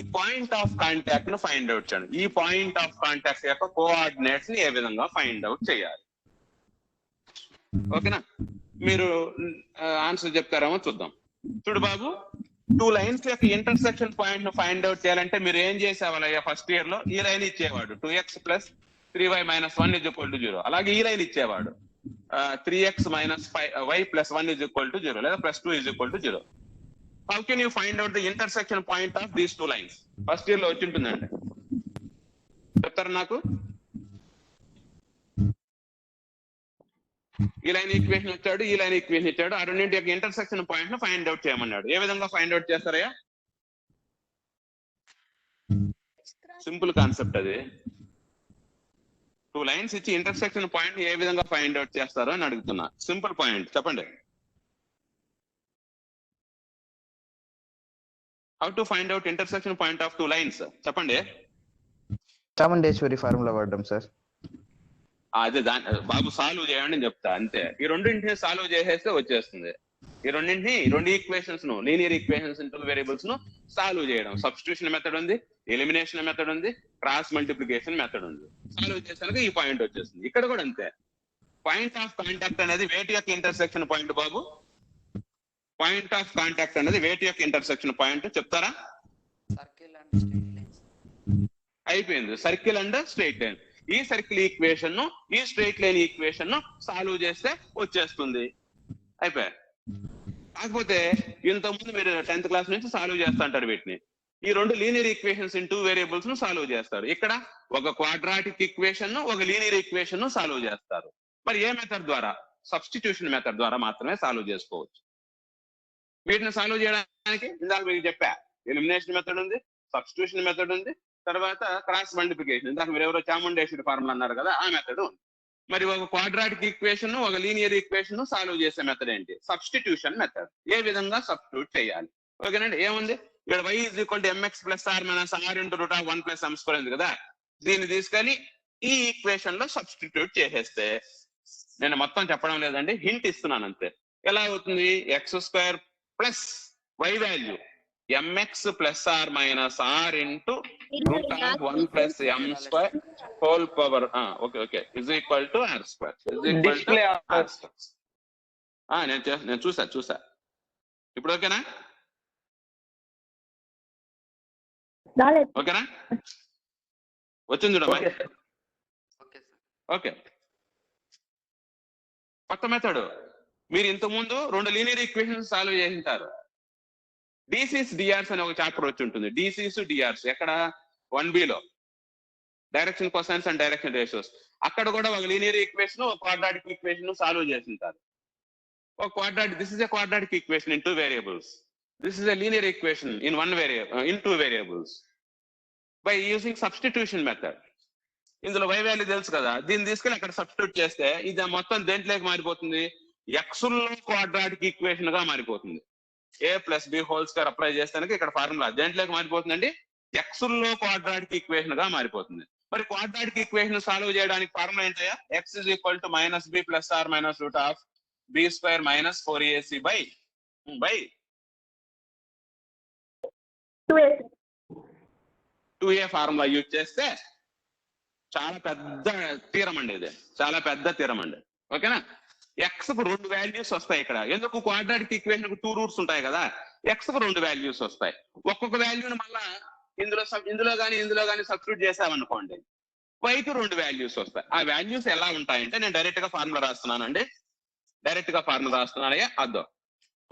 ఈ పాయింట్ ఆఫ్ కాంటాక్ట్ ను ఫైండ్ అవుట్ చేయండి. ఈ పాయింట్ ఆఫ్ కాంటాక్ట్ యొక్క కోఆర్డినేట్స్ ని ఏ విధంగా ఫైండ్ అవుట్ చేయాలి? ఓకేనా? మీరు ఆన్సర్ చెప్తారేమో చూద్దాం. చూడు బాబు, 2 లైన్స్ యొక్క ఇంటర్సెక్షన్ పాయింట్ ను ఫైండ్ అవుట్ చేయాలంటే మీరు ఏం చేసేవాళ్ళయ్యా? ఫస్ట్ ఇయర్ లో ఈ లైన్ ఇచ్చేవాడు 2x + 3y - 1 = 0. అలాగే ఈ లైన్ ఇచ్చేవాడు 3x - y + 1 = 0 లేదా +2 = 0. How can you find out the intersection point of these 2 lines? First year లో వచ్చి ఉంటుందండి, చెప్తారు నాకు. ఈ లైన్ ఈక్వేషన్ ఇచ్చాడు, ఈ లైన్ ఈక్వేషన్ ఇచ్చాడు, ఆ రెండింటి యొక్క ఇంటర్సెక్షన్ పాయింట్ ను ఫైండ్ అవుట్ చేయమన్నాడు. ఏ విధంగా ఫైండ్ అవుట్ చేస్తారయ్యా? సింపుల్ కాన్సెప్ట్ అది. 2 లైన్స్ ఇచ్చి ఇంటర్సెక్షన్ పాయింట్ ఏ విధంగా ఫైండ్ అవుట్ చేస్తారో అని అడుగుతున్నా. సింపుల్ పాయింట్ చెప్పండి. How to find out intersection point of 2 lines? చెప్పండి. చాముండేశ్వరి ఫార్ములా వాడడం సార్. అదే బాబు, సాల్వ్ చేయండి అని చెప్తా, అంతే. ఈ రెండింటిని సాల్వ్ చేసేస్తే వచ్చేస్తుంది. ఈ రెండు ఈక్వేషన్స్ ను, లీనియర్ ఈక్వేషన్స్ ఇన్ 2 వేరియబుల్స్ ను సాల్వ్ చేయడం. సబ్స్టిట్యూషన్ మెథడ్ ఉంది, ఎలిమినేషన్ మెథడ్ ఉంది, క్రాస్ మల్టిప్లికేషన్ మెథడ్ ఉంది. సాల్వ్ చేసాక ఈ పాయింట్ వచ్చేస్తుంది. ఇక్కడ కూడా అంతే. పాయింట్ ఆఫ్ కాంటాక్ట్ అనేది వేటి యొక్క intersection point Babu? Point of contact అనేది వేటి యొక్క ఇంటర్సెక్షన్ పాయింట్ చెప్తారా? అయిపోయింది, సర్కిల్ అండ్ స్ట్రైట్ లైన్. ఈ సర్కిల్ ఈక్వేషన్ ను, ఈ స్ట్రైట్ లైన్ ఈక్వేషన్ ను సాల్వ్ చేస్తే వచ్చేస్తుంది. అయిపోయాయి. కాకపోతే ఇంతకుముందు మీరు 10th క్లాస్ నుంచి సాల్వ్ చేస్తా అంటారు వీటిని. ఈ రెండు లీనియర్ ఈక్వేషన్స్ ఇన్ 2 వేరియబుల్స్ ను సాల్వ్ చేస్తారు. ఇక్కడ ఒక క్వాడ్రాటిక్ ఈక్వేషన్ ను, ఒక లీనియర్ ఈక్వేషన్ ను సాల్వ్ చేస్తారు. మరి ఏ మెథడ్ ద్వారా? సబ్స్టిట్యూషన్ మెథడ్ ద్వారా మాత్రమే సాల్వ్ చేసుకోవచ్చు. వీటిని సాల్వ్ చేయడానికి ఇందాక మీకు చెప్పా, ఎలిమినేషన్ మెథడ్ ఉంది, సబ్స్టిట్యూషన్ మెథడ్ ఉంది, తర్వాత క్రాస్ మల్టిప్లికేషన్, ఇందాక మీరు ఎవరో చాముండేశ్వరి ఫార్ములా అన్నారు కదా, ఆ మెథడ్ ఉంది. మరి ఒక క్వాడ్రాటిక్ ఈక్వేషన్, ఒక లీనియర్ ఈక్వేషన్ సాల్వ్ చేసే మెథడ్ ఏంటి? Substitution method. ఏ విధంగా సబ్స్టిట్యూట్ చేయాలి? ఓకేనండి. ఏముంది ఇక్కడ? y = mx + r - r × √1 + m² ఉంది కదా, దీన్ని తీసుకొని ఈ ఈక్వేషన్ లో సబ్స్టిట్యూట్ చేసేస్తే, నేను మొత్తం చెప్పడం లేదండి, హింట్ ఇస్తున్నాను అంతే. ఎలా అవుతుంది? x² + y value mx + r - r × √1 + m² whole power okay = r². నేను చూసా. ఇప్పుడు ఓకేనా? ఓకేనా? వచ్చింది చూడమ్మా. ఓకే, కొత్త మెథడ్. మీరు ఇంతకుముందు 2 లీనియర్ ఈక్వేషన్స్ సాల్వ్ చేసింటారు. డీసీస్ డిఆర్స్ అనే ఒక చాప్టర్ వచ్చి ఉంటుంది. డీసీస్ డిఆర్స్ ఎక్కడ? 1B లో, direction cosines and direction ratios. అక్కడ కూడా ఒక లీనియర్ ఈక్వేషన్, ఒక క్వాడ్రాటిక్ ఈక్వేషన్ సాల్వ్ చేసింటారు. ఒక quadratic, this is a quadratic equation in 2 variables. This is a linear equation in 2 variables by using substitution method. ఇందులో y value తెలుసు కదా, దీన్ని తీసుకెళ్ళి అక్కడ సబ్స్టిట్యూట్ చేస్తే ఇది మొత్తం దేంట్లోకి మారిపోతుంది? ఎక్స్లో క్వాడ్రాటిక్ ఈక్వేషన్ గా మారిపోతుంది. a + b² అప్లై చేస్తానికి ఇక్కడ ఫార్ములా దేంట్లోకి మారిపోతుందండి? ఎక్స్లో క్వాడ్రాటిక్ ఈక్వేషన్ గా మారిపోతుంది. మరి క్వాడ్రాటిక్ ఈక్వేషన్ సాల్వ్ చేయడానికి ఫార్ములా ఏంటయ్యా? x = -b + r - √b² - 4ac by 2a formula use చేస్తే చాలా పెద్ద తీరం అండి ఇది, చాలా పెద్ద తీరం అండి. ఓకేనా? ఎక్స్ కు 2 వాల్యూస్ వస్తాయి ఇక్కడ. ఎందుకు? క్వాడ్రాటిక్ ఈక్వేషన్ కు 2 రూట్స్ ఉంటాయి కదా, ఎక్స్ కు 2 వాల్యూస్ వస్తాయి. ఒక్కొక్క వాల్యూని మళ్ళా ఇందులో కానీ సబ్స్టిట్యూట్ చేసామనుకోండి, వైకి 2 వాల్యూస్ వస్తాయి. ఆ వాల్యూస్ ఎలా ఉంటాయంటే నేను డైరెక్ట్ గా ఫార్ములా రాస్తున్నానండి. అదో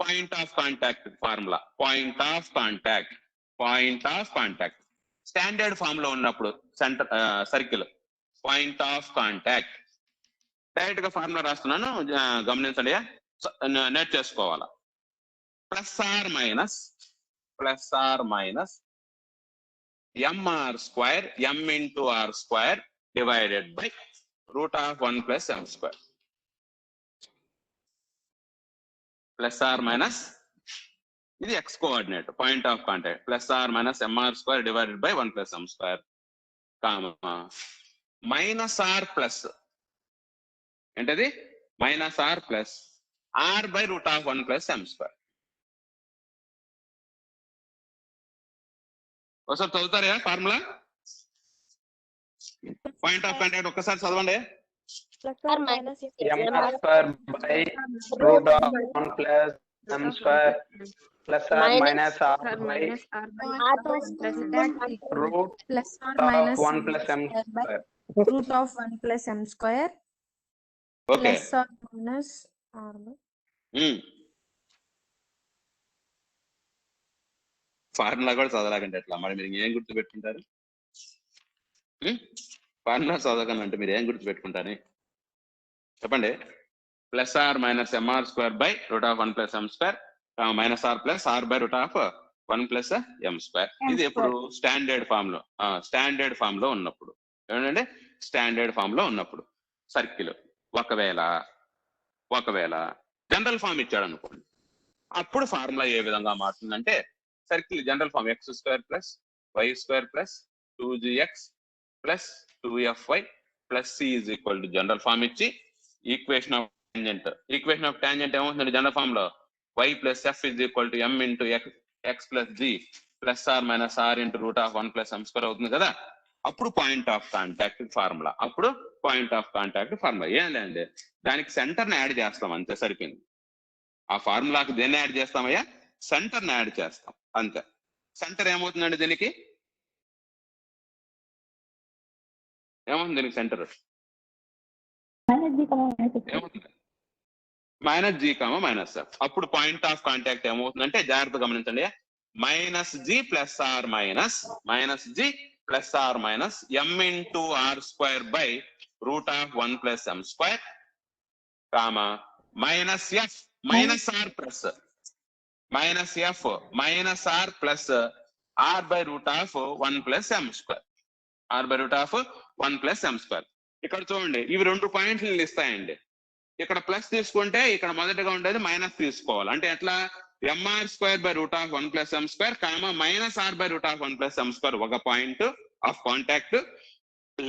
point of contact formula. Point of contact standard form లో ఉన్నప్పుడు circle point of contact. Direct గా ఫార్ములా రాస్తున్నాను, గమనించండి, నోట్ చేసుకోవాలా. Plus are minus mr² m into r² divided by √1 plus m². Plus are minus, ఇది x coordinate, point of contact, plus are minus mr² divided by 1 plus m², comma minus are plus ఏంటది? Minus are plus r by √1 plus m². ఒకసారి చదువుతారా formula? Point of contact ఒక్కసారి చదవండి. Plus are minus mr² by √1 plus m² plus or minus r by √1 plus m². √1 plus m² okay. plus or minus r by formula కూడా చదవలేకండి ఎట్లా? మరి మీరు ఏం గుర్తు పెట్టుకుంటారు? ఫార్ములా చదవకండి అంటే మీరు ఏం గుర్తు పెట్టుకుంటారు చెప్పండి? Plus are minus mr² by √1 plus m², మైనస్ are plus r by √1 plus m². ఇది ఎప్పుడు? స్టాండర్డ్ ఫామ్ లో ఉన్నప్పుడు. ఏమంటే స్టాండర్డ్ ఫామ్ లో ఉన్నప్పుడు సర్కిల్. ఒకవేళ జనరల్ ఫామ్ ఇచ్చాడు అనుకోండి, అప్పుడు ఫార్ములా ఏ విధంగా మారుతుందంటే, circle general form x² plus y² plus 2gx plus 2fy plus c is equal to general form ఇచ్చి ఈక్వేషన్ ఆఫ్ టాంజెంట్ ఏమవుతుంది జనరల్ ఫామ్ లో? y plus f is equal to m into x plus g plus r minus r into √1 plus m² అవుతుంది కదా. అప్పుడు point of contact formula. ఏం లేదండి, దానికి centre ని యాడ్ చేస్తాం అంతే, సరిపోయింది. ఆ ఫార్ములాకి దేన్ని యాడ్ చేస్తామయ్యా? సెంటర్ ని యాడ్ చేస్తాం అంతే. సెంటర్ ఏమవుతుందండి దీనికి? సెంటర్ ఏమవుతుంది? -g, -f. అప్పుడు పాయింట్ ఆఫ్ కాంటాక్ట్ ఏమవుతుందంటే, జాగ్రత్త గమనించండి, -g plus r minus m into r² by √1 plus m², comma -f -r plus r by √1 plus m². ఇక్కడ చూడండి, ఇవి 2 పాయింట్లు ఇస్తాయండి. ఇక్కడ ప్లస్ తీసుకుంటే ఇక్కడ మొదటగా ఉండేది మైనస్ తీసుకోవాలి. అంటే ఎట్లా? mr² by √1 plus m², comma -r by √1 plus m², ఒక పాయింట్ ఆఫ్ కాంటాక్ట్.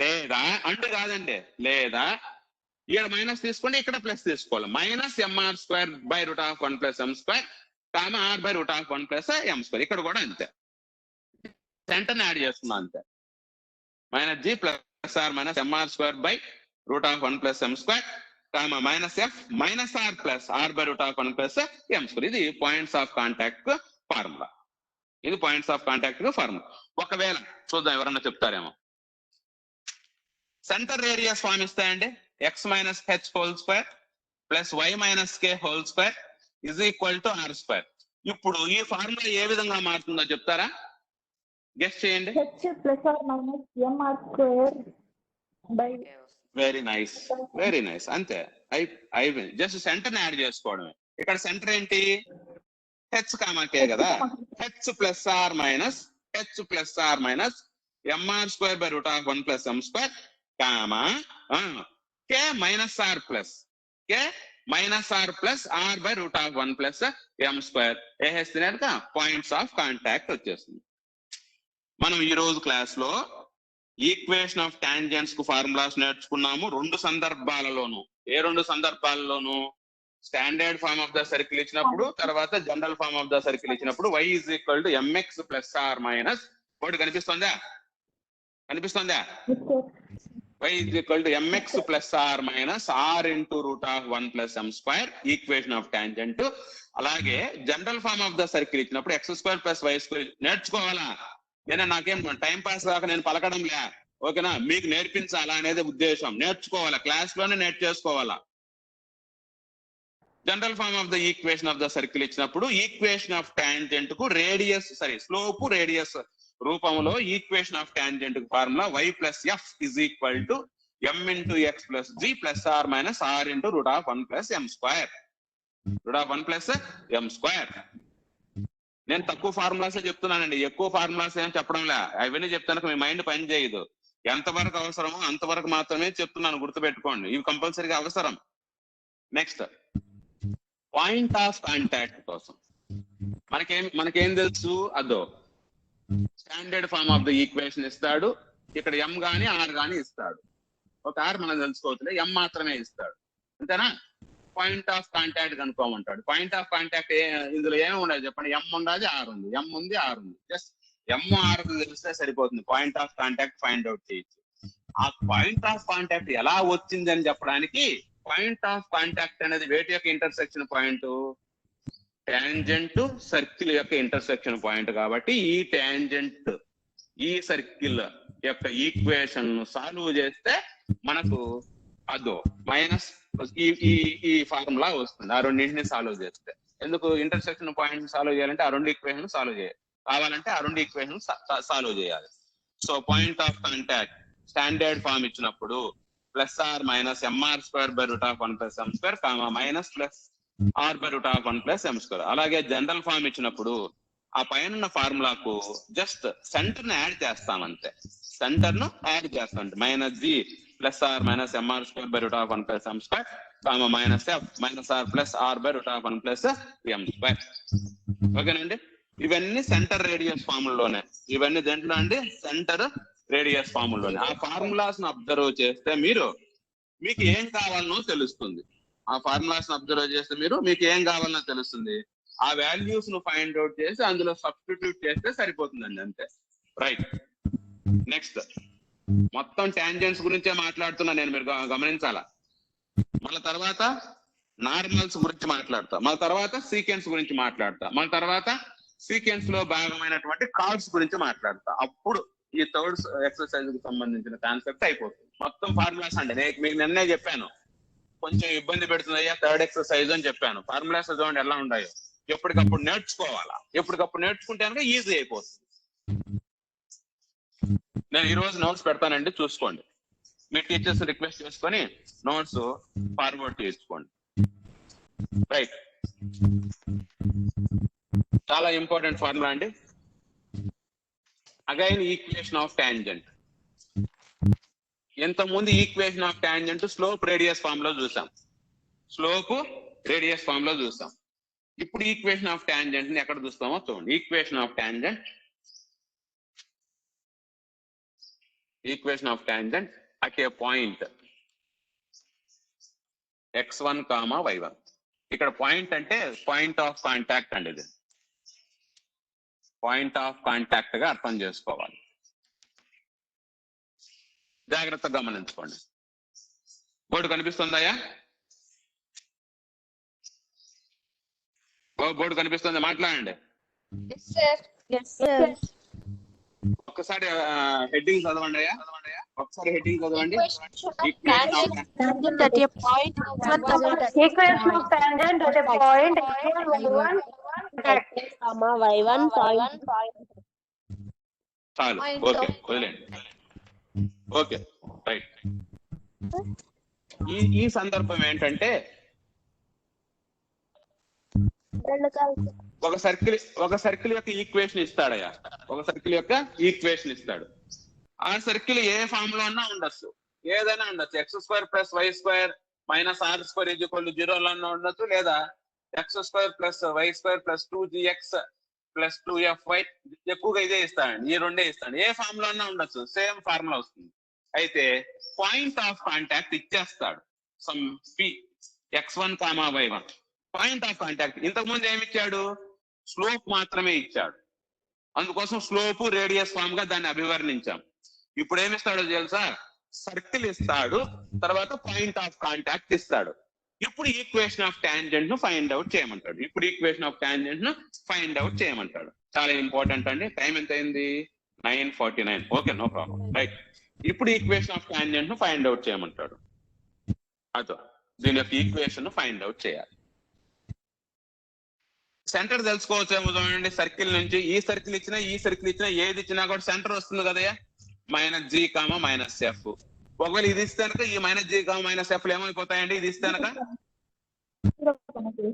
లేదా అంటే కాదండి, లేదా ఇక్కడ మైనస్ తీసుకుంటే ఇక్కడ ప్లస్ తీసుకోవాలి. -mr² by √1 plus m², comma r by √1 plus m². ఇక్కడ కూడా అంతే, సెంటర్ యాడ్ చేస్తున్నాం అంతే. -g plus r minus mr² by √1 plus m², comma -f -r plus r by √1 plus m². ఇది పాయింట్స్ ఆఫ్ కాంటాక్ట్ ఫార్ములా. ఒకవేళ చూద్దాం, ఎవరన్నా చెప్తారేమో. సెంటర్ రేడియస్ ఫామ్ ఇస్తాయండి. x minus h whole square plus y minus k whole square is equal to r². ఇప్పుడు ఈ formula ఏ విధంగా మారుతుందో చెప్తారా? గెస్ చేయండి. h plus or minus mr² by very nice అంతే, అయిపోయింది. జస్ట్ సెంటర్ యాడ్ చేసుకోవడమే. ఇక్కడ సెంటర్ ఏంటి? h, k కదా. h plus r minus mr² by √1 plus m², comma k minus r plus r by √1 plus m². వేసేస్తే points of contact వచ్చేస్తుంది. మనం ఈ రోజు క్లాస్ లో ఈక్వేషన్ ఆఫ్ టాంజెంట్స్ కు ఫార్ములాస్ నేర్చుకున్నాము 2 సందర్భాలలోను. ఏ 2 సందర్భాలలోను? Standard form of the circle ఇచ్చినప్పుడు, తర్వాత general form of the circle ఇచ్చినప్పుడు. y is equal to mx plus r minus, ఒకటి కనిపిస్తుందా? y is equal to mx plus r minus r into root of 1 plus m square equation of tangent. అలాగే general form of the circle ఇచ్చినప్పుడు x square plus y square నేర్చుకోవాలా. నేను నాకేం time pass కాక నేను పలకడం లే, ఓకేనా, మీకు నేర్పించాలా అనేది ఉద్దేశం. నేర్చుకోవాలా, క్లాస్ లోనే నేర్చేసుకోవాలా. General form of the equation of the circle ఇచ్చినప్పుడు ఈక్వేషన్ ఆఫ్ టాంజెంట్ కు రేడియస్ స్లోప్ రేడియస్ రూపంలో equation of tangent formula y plus f is equal to m into x plus g plus r minus r into root of 1 plus m square. Root of 1 plus m square. నేను తక్కువ formulas చెప్తున్నానండి, ఎక్కువ formulas ఏం చెప్పడం లే. అవన్నీ చెప్తాను మీ mind పని చేయదు. ఎంతవరకు అవసరమో అంతవరకు మాత్రమే చెప్తున్నాను, గుర్తుపెట్టుకోండి. ఇవి కంపల్సరీగా అవసరం. నెక్స్ట్ పాయింట్ ఆఫ్ కాంటాక్ట్ కోసం మనకేం తెలుసు, అదో standard form of the equation ఇస్తాడు. ఇక్కడ m గాని r గాని ఇస్తాడు. ఒక r మనం తెలుసుకోవచ్చులే, m మాత్రమే ఇస్తాడు, అంతేనా. పాయింట్ ఆఫ్ కాంటాక్ట్ కనుక్కోమంటాడు. పాయింట్ ఆఫ్ కాంటాక్ట్ ఇందులో ఏమి ఉండదు చెప్పండి. m ఉండాలి, r ఉంది, m ఉంది, r ఉంది. జస్ట్ m r తెలిస్తే సరిపోతుంది. Point of contact find out చేయొచ్చు. ఆ పాయింట్ ఆఫ్ కాంటాక్ట్ ఎలా వచ్చింది అని చెప్పడానికి, పాయింట్ ఆఫ్ కాంటాక్ట్ అనేది వేటి యొక్క ఇంటర్సెక్షన్ పాయింట్, టాంజెంట్ సర్కిల్ యొక్క ఇంటర్సెక్షన్ పాయింట్. కాబట్టి ఈ టాంజెంట్ ఈ సర్కిల్ యొక్క ఈక్వేషన్ సాల్వ్ చేస్తే మనకు అదో మైనస్ ఈ ఫార్ములా వస్తుంది. ఆ రెండింటిని సాల్వ్ చేస్తే. ఎందుకు ఇంటర్సెక్షన్ పాయింట్ సాల్వ్ చేయాలంటే ఆ రెండు ఈక్వేషన్ సాల్వ్ చేయాలి, కావాలంటే ఆ రెండు ఈక్వేషన్ సాల్వ్ చేయాలి. So point of contact standard form ఇచ్చినప్పుడు plus are minus MR square by root of 1 plus M square minus plus are by root of 1 plus M square. అలాగే జనరల్ ఫార్మ్ ఇచ్చినప్పుడు ఆ పైన ఫార్ములాకు జస్ట్ సెంటర్ ను add చేస్తాం అంతే. Center ను యాడ్ చేస్తాం. Minus G plus are minus MR square by root of 1 plus M square minus F minus are plus are by root of 1 plus M square. ఓకేనండి. ఇవన్నీ సెంటర్ రేడియస్ ఫార్ములాలోనే. ఇవన్నీ దేంట్లో అండి, సెంటర్ రేడియస్ ఫార్ములాలోనే. ఆ formulas ను observe చేస్తే మీకు ఏం కావాలనో తెలుస్తుంది. ఆ ఫార్ములాస్ ను అబ్జర్వ్ చేస్తే మీకు ఏం కావాలనో తెలుస్తుంది. ఆ వాల్యూస్ ను ఫైండ్ అవుట్ చేసి అందులో సబ్స్టిట్యూట్ చేస్తే సరిపోతుందండి, అంతే. రైట్. నెక్స్ట్ మొత్తం టాంజెంట్స్ గురించే మాట్లాడుతున్నా నేను, మీరు గమనించాలా. మళ్ళీ తర్వాత నార్మల్స్ గురించి మాట్లాడతా, మళ్ళీ తర్వాత సీక్వెన్స్ గురించి మాట్లాడతా, మళ్ళీ తర్వాత సీక్వెన్స్ లో భాగమైనటువంటి కార్డ్స్ గురించి మాట్లాడతా. అప్పుడు ఈ థర్డ్ ఎక్సర్సైజ్ కి సంబంధించిన కాన్సెప్ట్ అయిపోతుంది. మొత్తం ఫార్ములాస్ అండి. నేను మీకు నిన్నే చెప్పాను, కొంచెం ఇబ్బంది పెడుతుందయ్యా థర్డ్ ఎక్సర్సైజ్ అని చెప్పాను. ఫార్ములాస్ చూడండి ఎలా ఉన్నాయో. ఎప్పటికప్పుడు నేర్చుకోవాలా. ఎప్పటికప్పుడు నేర్చుకుంటే కనుక ఈజీ అయిపోతుంది. నేను ఈ రోజు నోట్స్ పెడతానండి, చూసుకోండి. మీ టీచర్స్ రిక్వెస్ట్ చేసుకొని నోట్స్ ఫార్వర్డ్ చేసుకోండి. రైట్. చాలా ఇంపార్టెంట్ ఫార్ములా అండి. Again equation of tangent. ఇంతకుముందు equation of tangent slope radius form లో చూసాం. స్లోప్ రేడియస్ ఫామ్ లో చూసాం. ఇప్పుడు ఈక్వేషన్ ఆఫ్ టాంజెంట్ ని ఎక్కడ చూస్తామో చూడండి. Equation of tangent at a point x1, y1. ఇక్కడ పాయింట్ అంటే పాయింట్ ఆఫ్ కాంటాక్ట్ అండి. ఇది పాయింట్ ఆఫ్ కాంటాక్ట్ గా అర్థం చేసుకోవాలి. జాగ్రత్తగా గమనించుకోండి. బోర్డు కనిపిస్తుందయ్యా? బోర్డు కనిపిస్తుంది, మాట్లాడండి. ఒక్కసారి హెడ్డింగ్ చదవండి అయ్యా. ఒకసారి హెడ్డింగ్ చదవండి. Equation of tangent at a point y1 చాలు. ఓకే, వదిలేండి. Okay, right. ఈ సందర్భం ఏంటంటే ఒక సర్కిల్ యొక్క ఈక్వేషన్ ఇస్తాడయ్యా. ఒక సర్కిల్ యొక్క ఈక్వేషన్ ఇస్తాడు. ఆ సర్కిల్ ఏ ఫామ్ లో అన్నా ఉండొచ్చు, ఏదైనా ఉండొచ్చు. X square plus why square minus r square is equal to 0 అన్నా ఉండొచ్చు, లేదా x square plus why square plus 2gx plus 2fy. ఎక్కువగా ఇదే ఇస్తాడండి, ఈ రెండే ఇస్తాడు. ఏ ఫామ్ లో అన్నా ఉండొచ్చు, సేమ్ ఫార్ములా వస్తుంది. అయితే పాయింట్ ఆఫ్ కాంటాక్ట్ ఇచ్చేస్తాడు. Some p x1, y1 point of contact. ఇంతకు ముందు ఏమి ఇచ్చాడు? స్లోప్ మాత్రమే ఇచ్చాడు. అందుకోసం స్లోప్ రేడియస్ ఫామ్ గా దాన్ని అభివర్ణించాం. ఇప్పుడు ఏమిస్తాడో తెలుసా? సర్కిల్ ఇస్తాడు, తర్వాత పాయింట్ ఆఫ్ కాంటాక్ట్ ఇస్తాడు. ఇప్పుడు ఈక్వేషన్ ఆఫ్ టాంజెంట్ ను ఫైండ్ అవుట్ చేయమంటాడు. చాలా ఇంపార్టెంట్ అండి. టైం ఎంత అయింది? 9:49. Okay, no problem. రైట్, ఇప్పుడు ఈక్వేషన్ ఆఫ్ టాంజెంట్ ను ఫైండ్ అవుట్ చేయమంటాడు. అదో దీని యొక్క ఈక్వేషన్ ను ఫైండ్ అవుట్ చేయాలి. సెంటర్ తెలుసుకోవచ్చు ఏమో చూడండి. సర్కిల్ నుంచి ఈ సర్కిల్ ఇచ్చినా ఏది ఇచ్చినా కూడా సెంటర్ వస్తుంది కదయ్యా, -G, -F. ఒకవేళ ఇది ఇస్తే కనుక ఈ -G, -F ఏమైపోతాయండి? ఇది ఇస్తే కనుక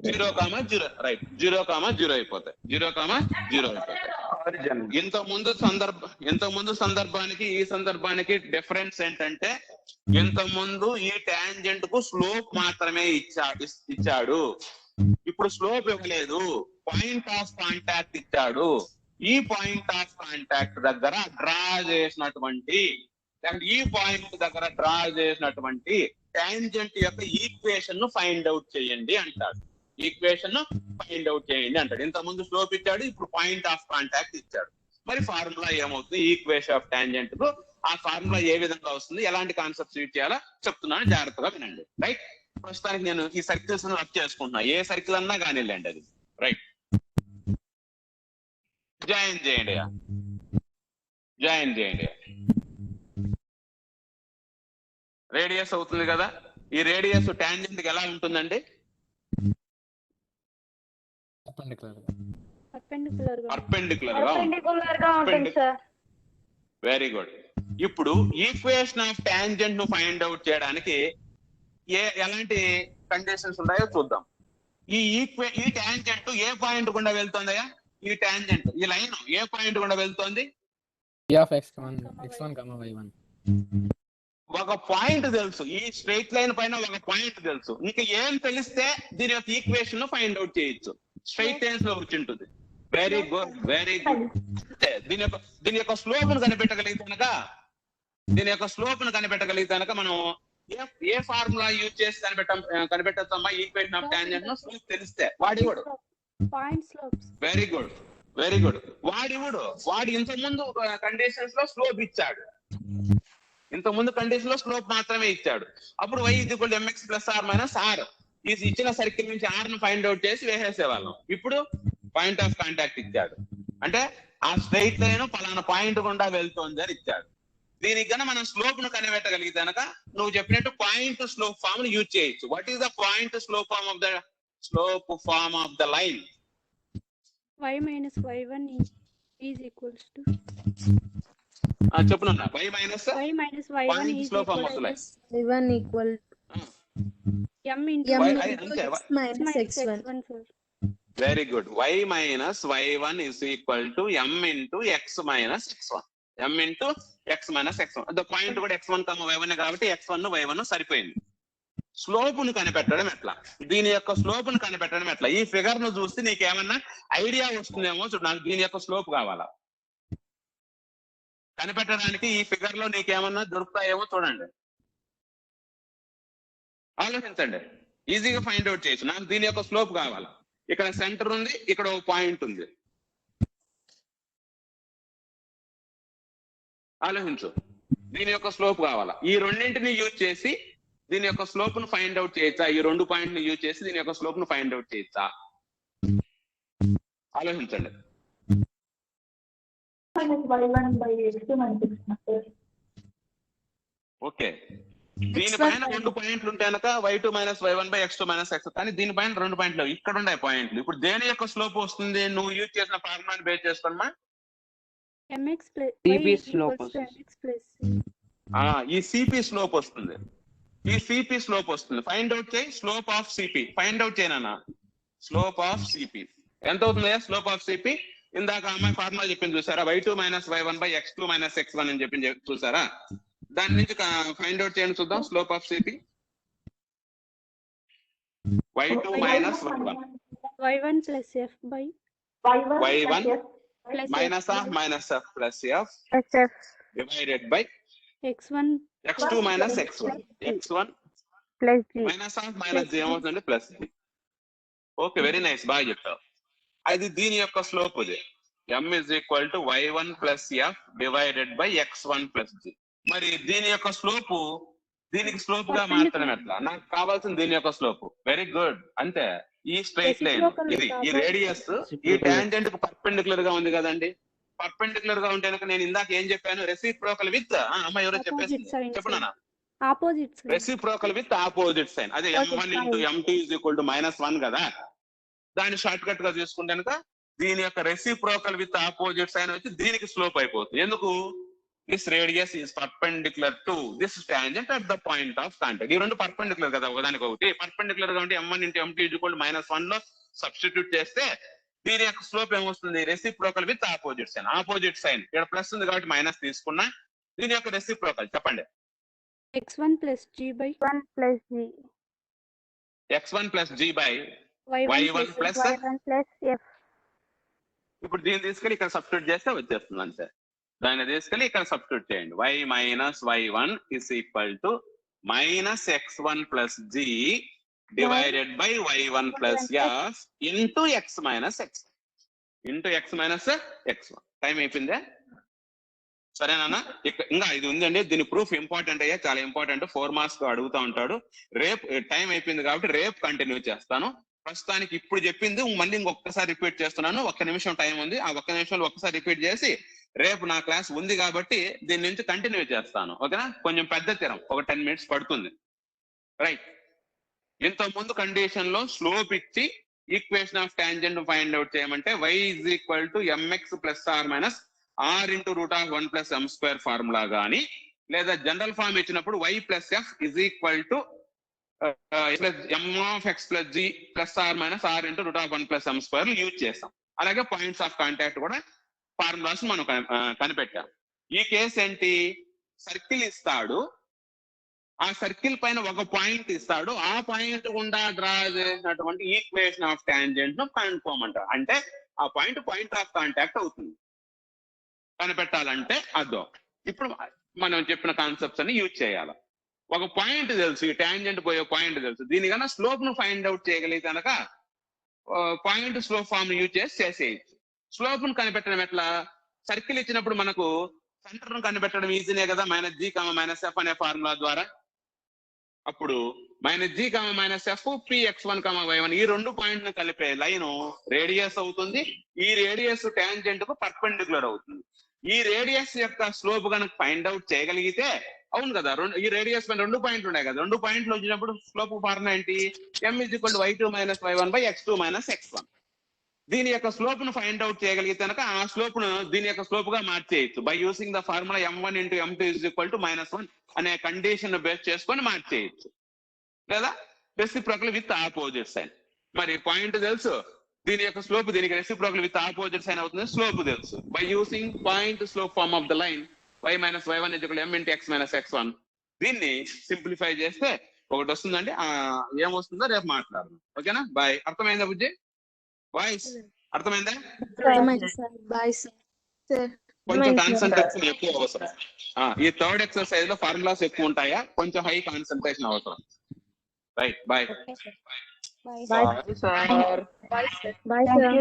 0, రైట్, 0, అయిపోతాయి. 0, అయిపోతాయి. ఇంత ముందు సందర్భానికి ఈ సందర్భానికి డిఫరెన్స్ ఏంటంటే, ఇంత ముందు ఈ టాంజెంట్ కు స్లోప్ మాత్రమే ఇచ్చాడు. ఇప్పుడు స్లోప్ ఇవ్వలేదు, పాయింట్ ఆఫ్ కాంటాక్ట్ ఇచ్చాడు. ఈ పాయింట్ ఆఫ్ కాంటాక్ట్ దగ్గర డ్రా చేసినటువంటి టాంజెంట్ యొక్క ఈక్వేషన్ ను ఫైండ్ అవుట్ చేయండి అంటాడు. ఇంత ముందు స్లోప్ ఇచ్చాడు, ఇప్పుడు పాయింట్ ఆఫ్ కాంటాక్ట్ ఇచ్చాడు. మరి ఫార్ములా ఏమవుతుంది? ఈక్వేషన్ ఆఫ్ టాంజెంట్ కు ఆ ఫార్ములా ఏ విధంగా వస్తుంది, ఎలాంటి కాన్సెప్ట్స్ యూజ్ చేయాలో చెప్తున్నాను, జాగ్రత్తగా వినండి. రైట్, ప్రస్తుతానికి నేను ఈ సర్కిల్స్ వర్క్ చేసుకుంటున్నా. ఏ సర్కిల్ అన్నా కానివ్వండి అది. రైట్, జాయిన్ చేయండి. రేడియస్ అవుతుంది కదా. ఈ రేడియస్ టాంజెంట్ కి ఎలా ఉంటుందండి? పర్పెండిక్యులర్ గా ఉంటుంది సార్. Very good. ఇప్పుడు ఈక్వేషన్ ఆఫ్ టాంజెంట్ ను ఫైండ్ అవుట్ చేయడానికి ఎలాంటి కండిషన్స్ ఉన్నాయో చూద్దాం. ఈ టాంజెంట్ ఏ పాయింట్ గుండా వెళ్తుందయ్యా? ఈ టాంజెంట్, ఈ లైన్ ఏ పాయింట్ గుండా వెళ్తోంది? ఒక పాయింట్ తెలుసు, ఈ స్ట్రైట్ లైన్ పైన ఒక పాయింట్ తెలుసు. ఇంకా ఏం తెలిస్తే దీని యొక్క ఈక్వేషన్ ను ఫైండ్ అవుట్ చేయొచ్చు. స్ట్రైట్ లైన్స్ లో వచ్చి ఉంటుంది. Very good. దీని యొక్క స్లోప్ ను కనిపెట్టగలిగితే మనం ఏ ఫార్ములా యూజ్ చేసి కనిపెట్టచ్చమ్మా? ఈక్వేషన్ ఆఫ్ టాంజెంట్ ను స్లోప్ తెలిస్తే వాడివాడు. Very good. వాడు ఇంత ముందు కండిషన్స్ లో స్లోప్ ఇచ్చాడు. స్లోప్ మాత్రమే ఇచ్చాడు. అప్పుడు y = mx + r - r. ఈ ఇచ్చిన సర్కిల్ నుంచి r ను ఫైండ్ అవుట్ చేసి వేసేసేవాళ్ళం. ఇప్పుడు పాయింట్ ఆఫ్ కాంటాక్ట్ ఇచ్చాడు, అంటే ఆ స్ట్రైట్ లైన్ పలానా పాయింట్ గుండా వెళ్తోంది అని ఇచ్చాడు. దీనికి గన మనం స్లోప్ ను కనిపెట్టగలిగితే కనుక నువ్వు చెప్పినట్టు పాయింట్ స్లోప్ ఫామ్ ను యూజ్ చేయొచ్చు. What is the point slope form of the line? y - y1 is equals to చెప్పున్నా. y - y - y1 point is slope form equal of the line. y1 equal m into m x into x minus x1. sir. Very good. y - y1 is equal to m into x minus x1. The point కూడా x1, y1 కాబట్టి x1, y1 సరిపోయింది. Slope ను కనిపెట్టడం ఎట్లా? దీని యొక్క slope ను కనిపెట్టడం ఎట్లా? ఈ ఫిగర్ ను చూస్తే నీకేమన్నా ఐడియా వస్తుందేమో చూడు. నాకు దీని యొక్క స్లోప్ కావాలా కనిపెట్టడానికి? ఈ ఫిగర్ లో నీకేమన్నా దొరుకుతాయేమో చూడండి, ఆలోచించండి. ఈజీగా ఫైండ్ అవుట్ చేయొచ్చు. నాకు దీని యొక్క స్లోప్ కావాలా. ఇక్కడ సెంటర్ ఉంది, ఇక్కడ ఒక పాయింట్ ఉంది. ఆలోచించు. దీని యొక్క స్లోప్ కావాలా. ఈ రెండింటిని యూజ్ చేసి దీని యొక్క స్లోప్ ను ఫైండ్ అవుట్ చేయొచ్చా? ఈ రెండు పాయింట్ ని యూజ్ చేసి దీని యొక్క స్లోప్ ను ఫైండ్ అవుట్ చేయొచ్చా? ఆలోచించండి. ఓకే, దీనిపైన రెండు పాయింట్లు ఉంటే కనుక y2 - y1 x2 - x. కానీ దీనిపైన రెండు పాయింట్లు ఇక్కడ ఉన్నాయి పాయింట్లు. ఇప్పుడు దేని యొక్క స్లోప్ వస్తుంది? నువ్వు యూజ్ చేసిన ఫార్ములాని base చేసుకోమా. mx plus CP y slope equals to mx plus ఈ సిపి స్లోప్ వస్తుంది. ఫైండ్ అవుట్ చేయి. Slope of CP find out చేయనా. స్లోప్ ఆఫ్ సిపి ఎంత అవుతుంది? స్లోప్ ఆఫ్ సిపి ఇందాక అమ్మాయి ఫార్ములా చెప్పింది చూసారా? y2 - y1 x2 - x1 అని చెప్పి చూసారా? దాని నుంచి ఫైండ్ అవుట్ చేయండి చూద్దాం. Slope of CP y2 - y1 y1 plus f by y1 plus minus of minus f plus f divided by x1 x2 minus x1 plus g minus of minus g ఏమవుతుంది? Plus g. Okay, very nice, బాగా చెప్పావు. అది దీని యొక్క slope. ఇది m is equal to y1 plus f divided by x1 plus g. మరి దీని యొక్క స్లోపు దీనికి స్లోప్ గా మార్చడం ఎట్లా? నాకు కావాల్సిన దీని యొక్క స్లోప్. వెరీ గుడ్, అంతే. ఈ స్ట్రైట్ లైన్ ఇది, ఈ రేడియస్ ఈ టాంజెంట్ కు పర్పెండిక్యులర్ గా ఉంది కదండి. పర్పెండిక్యులర్ గా ఉంటే నేను ఇందాక ఏం చెప్పాను? రెసిప్రోకల్ విత్ అమ్మ ఎవరో చెప్పేసి చెప్పనా? Opposite reciprocal with opposite sign. అదే m1 into m2 equal to -1 కదా. దాన్ని షార్ట్ కట్ గా తీసుకుంటే కనుక దీని యొక్క రెసిప్రోకల్ విత్ ఆపోజిట్ సైన్ వచ్చి దీనికి స్లోప్ అయిపోతుంది. ఎందుకు? This radius is perpendicular to this tangent at the point of contact. ఈ రెండు పర్పెండిక్యులర్ కదా ఒకదానికి ఒకటి. పర్పెండిక్యులర్ గా ఉంటే m1 into m2 equal to -1 లో సబ్స్టిట్యూట్ చేస్తే దీని యొక్క స్లోప్ ఏమొస్తుంది? Reciprocal with opposite sign. Opposite sign ఇక్కడ ప్లస్ ఉంది కాబట్టి మైనస్ తీసుకున్నా. దీని యొక్క రెసిప్రోకల్ చెప్పండి. x1 plus g by x1 plus g by y1 plus f. ఇప్పుడు దీన్ని తీసుకెళ్ళి ఇక్కడ సబ్స్టిట్యూట్ చేస్తే వచ్చేస్తుంది అంతే. దాన్ని తీసుకెళ్ళి ఇక్కడ సబ్స్టిట్యూట్ చేయండి. y minus y1 is equal to minus x1 plus g divided by y1 plus f into x minus x into x minus x1. Time అయిపోయిందే, సరేనా? ఇంకా ఇది ఉందండి, దీని ప్రూఫ్ ఇంపార్టెంట్ అయ్యా, చాలా ఇంపార్టెంట్. 4 మార్క్స్ అడుగుతా ఉంటాడు. రేపు టైం అయిపోయింది కాబట్టి రేపు కంటిన్యూ చేస్తాను. ప్రస్తుతానికి ఇప్పుడు చెప్పింది మళ్ళీ ఇంకొకసారి రిపీట్ చేస్తున్నాను. 1 నిమిషం టైం ఉంది. ఆ 1 నిమిషంలో ఒక్కసారి రిపీట్ చేసి రేపు నా క్లాస్ ఉంది కాబట్టి దీని నుంచి కంటిన్యూ చేస్తాను. ఓకేనా? కొంచెం పెద్ద తీరం, ఒక 10 మినిట్స్ పడుతుంది. రైట్. ఇంత ముందు కండిషన్ లో స్లోప్ ఇచ్చి equation of tangent find out చేయమంటే y is equal to mx plus or minus r into root of 1 plus m square formula గానీ, లేదా జనరల్ ఫార్మ్ ఇచ్చినప్పుడు y plus f is equal to m of x plus g plus or minus r into root of 1 plus m square use చేస్తాం. అలాగే points of contact కూడా formulas మనం కనిపెట్టాం. ఈ case ఏంటి? Circle ఇస్తాడు, ఆ సర్కిల్ పైన ఒక పాయింట్ ఇస్తాడు, ఆ పాయింట్ గుండా డ్రా చేసినటువంటి ఈక్వేషన్ ఆఫ్ టాంజెంట్ ను కనుక్కోమంటారు. అంటే ఆ పాయింట్ ఆఫ్ కాంటాక్ట్ అవుతుంది. కనిపెట్టాలంటే అదో ఇప్పుడు మనం చెప్పిన కాన్సెప్ట్స్ అన్ని యూజ్ చేయాలి. ఒక పాయింట్ తెలుసు, ఈ టాంజెంట్ పోయే పాయింట్ తెలుసు. దీనికన్నా స్లోప్ ను ఫైండ్ అవుట్ చేయగలిగితే కనుక పాయింట్ స్లోప్ ఫార్మ్ యూజ్ చేసి చేసేయచ్చు. స్లోప్ ను కనిపెట్టడం ఎట్లా? సర్కిల్ ఇచ్చినప్పుడు మనకు సెంటర్ ను కనిపెట్టడం ఈజీనే కదా, -g, -f అనే ఫార్ములా ద్వారా. అప్పుడు -g, -f px1, y1 ఈ రెండు పాయింట్ ను కలిపే లైన్ రేడియస్ అవుతుంది. ఈ రేడియస్ టాంజెంట్ కు పర్పెండిక్యులర్ అవుతుంది. ఈ రేడియస్ యొక్క స్లోప్ కనుక ఫైండ్ అవుట్ చేయగలిగితే, అవును కదా, ఈ రేడియస్ పైన 2 పాయింట్లు ఉన్నాయి కదా, 2 పాయింట్లు వచ్చినప్పుడు స్లోప్ ఫార్ములా ఏంటి? m is equal to y2 minus y1 by x2 minus x1. దీని యొక్క స్లోప్ ను ఫైండ్ అవుట్ చేయగలిగితే కనుక ఆ స్లోప్ ను దీని యొక్క స్లోప్ గా మార్చేయచ్చు by using the formula m1 into m2 is equal to -1 అనే కండిషన్ బేస్ చేసుకొని మార్చేయచ్చు. లేదా రెసిప్రోకల్ విత్ ఆపోజిట్ సైన్. మరి పాయింట్ తెలుసు, దీని యొక్క స్లోప్ దీనికి రెసిప్రోకల్ విత్ ఆపోజిట్ సైన్ అవుతుంది. స్లోప్ తెలుసు. By using point slope form of the line y minus y1 is equal to m into x minus x1. దీన్ని సింప్లిఫై చేస్తే ఒకటి వస్తుందండి. ఏమొస్తుందో రేపు మాట్లాడదాం. ఓకేనా? బాయ్. అర్థమైందా బుజ్జి? వాయిస్ అర్థమైందా? కొంచెం కాన్సన్ట్రేషన్ ఎక్కువ అవసరం. ఈ థర్డ్ ఎక్సర్సైజ్ లో ఫార్ములాస్ ఎక్కువ ఉంటాయా, కొంచెం హై కాన్సన్ట్రేషన్ అవసరం. Right. Bye. Bye, sir. Bye, sir.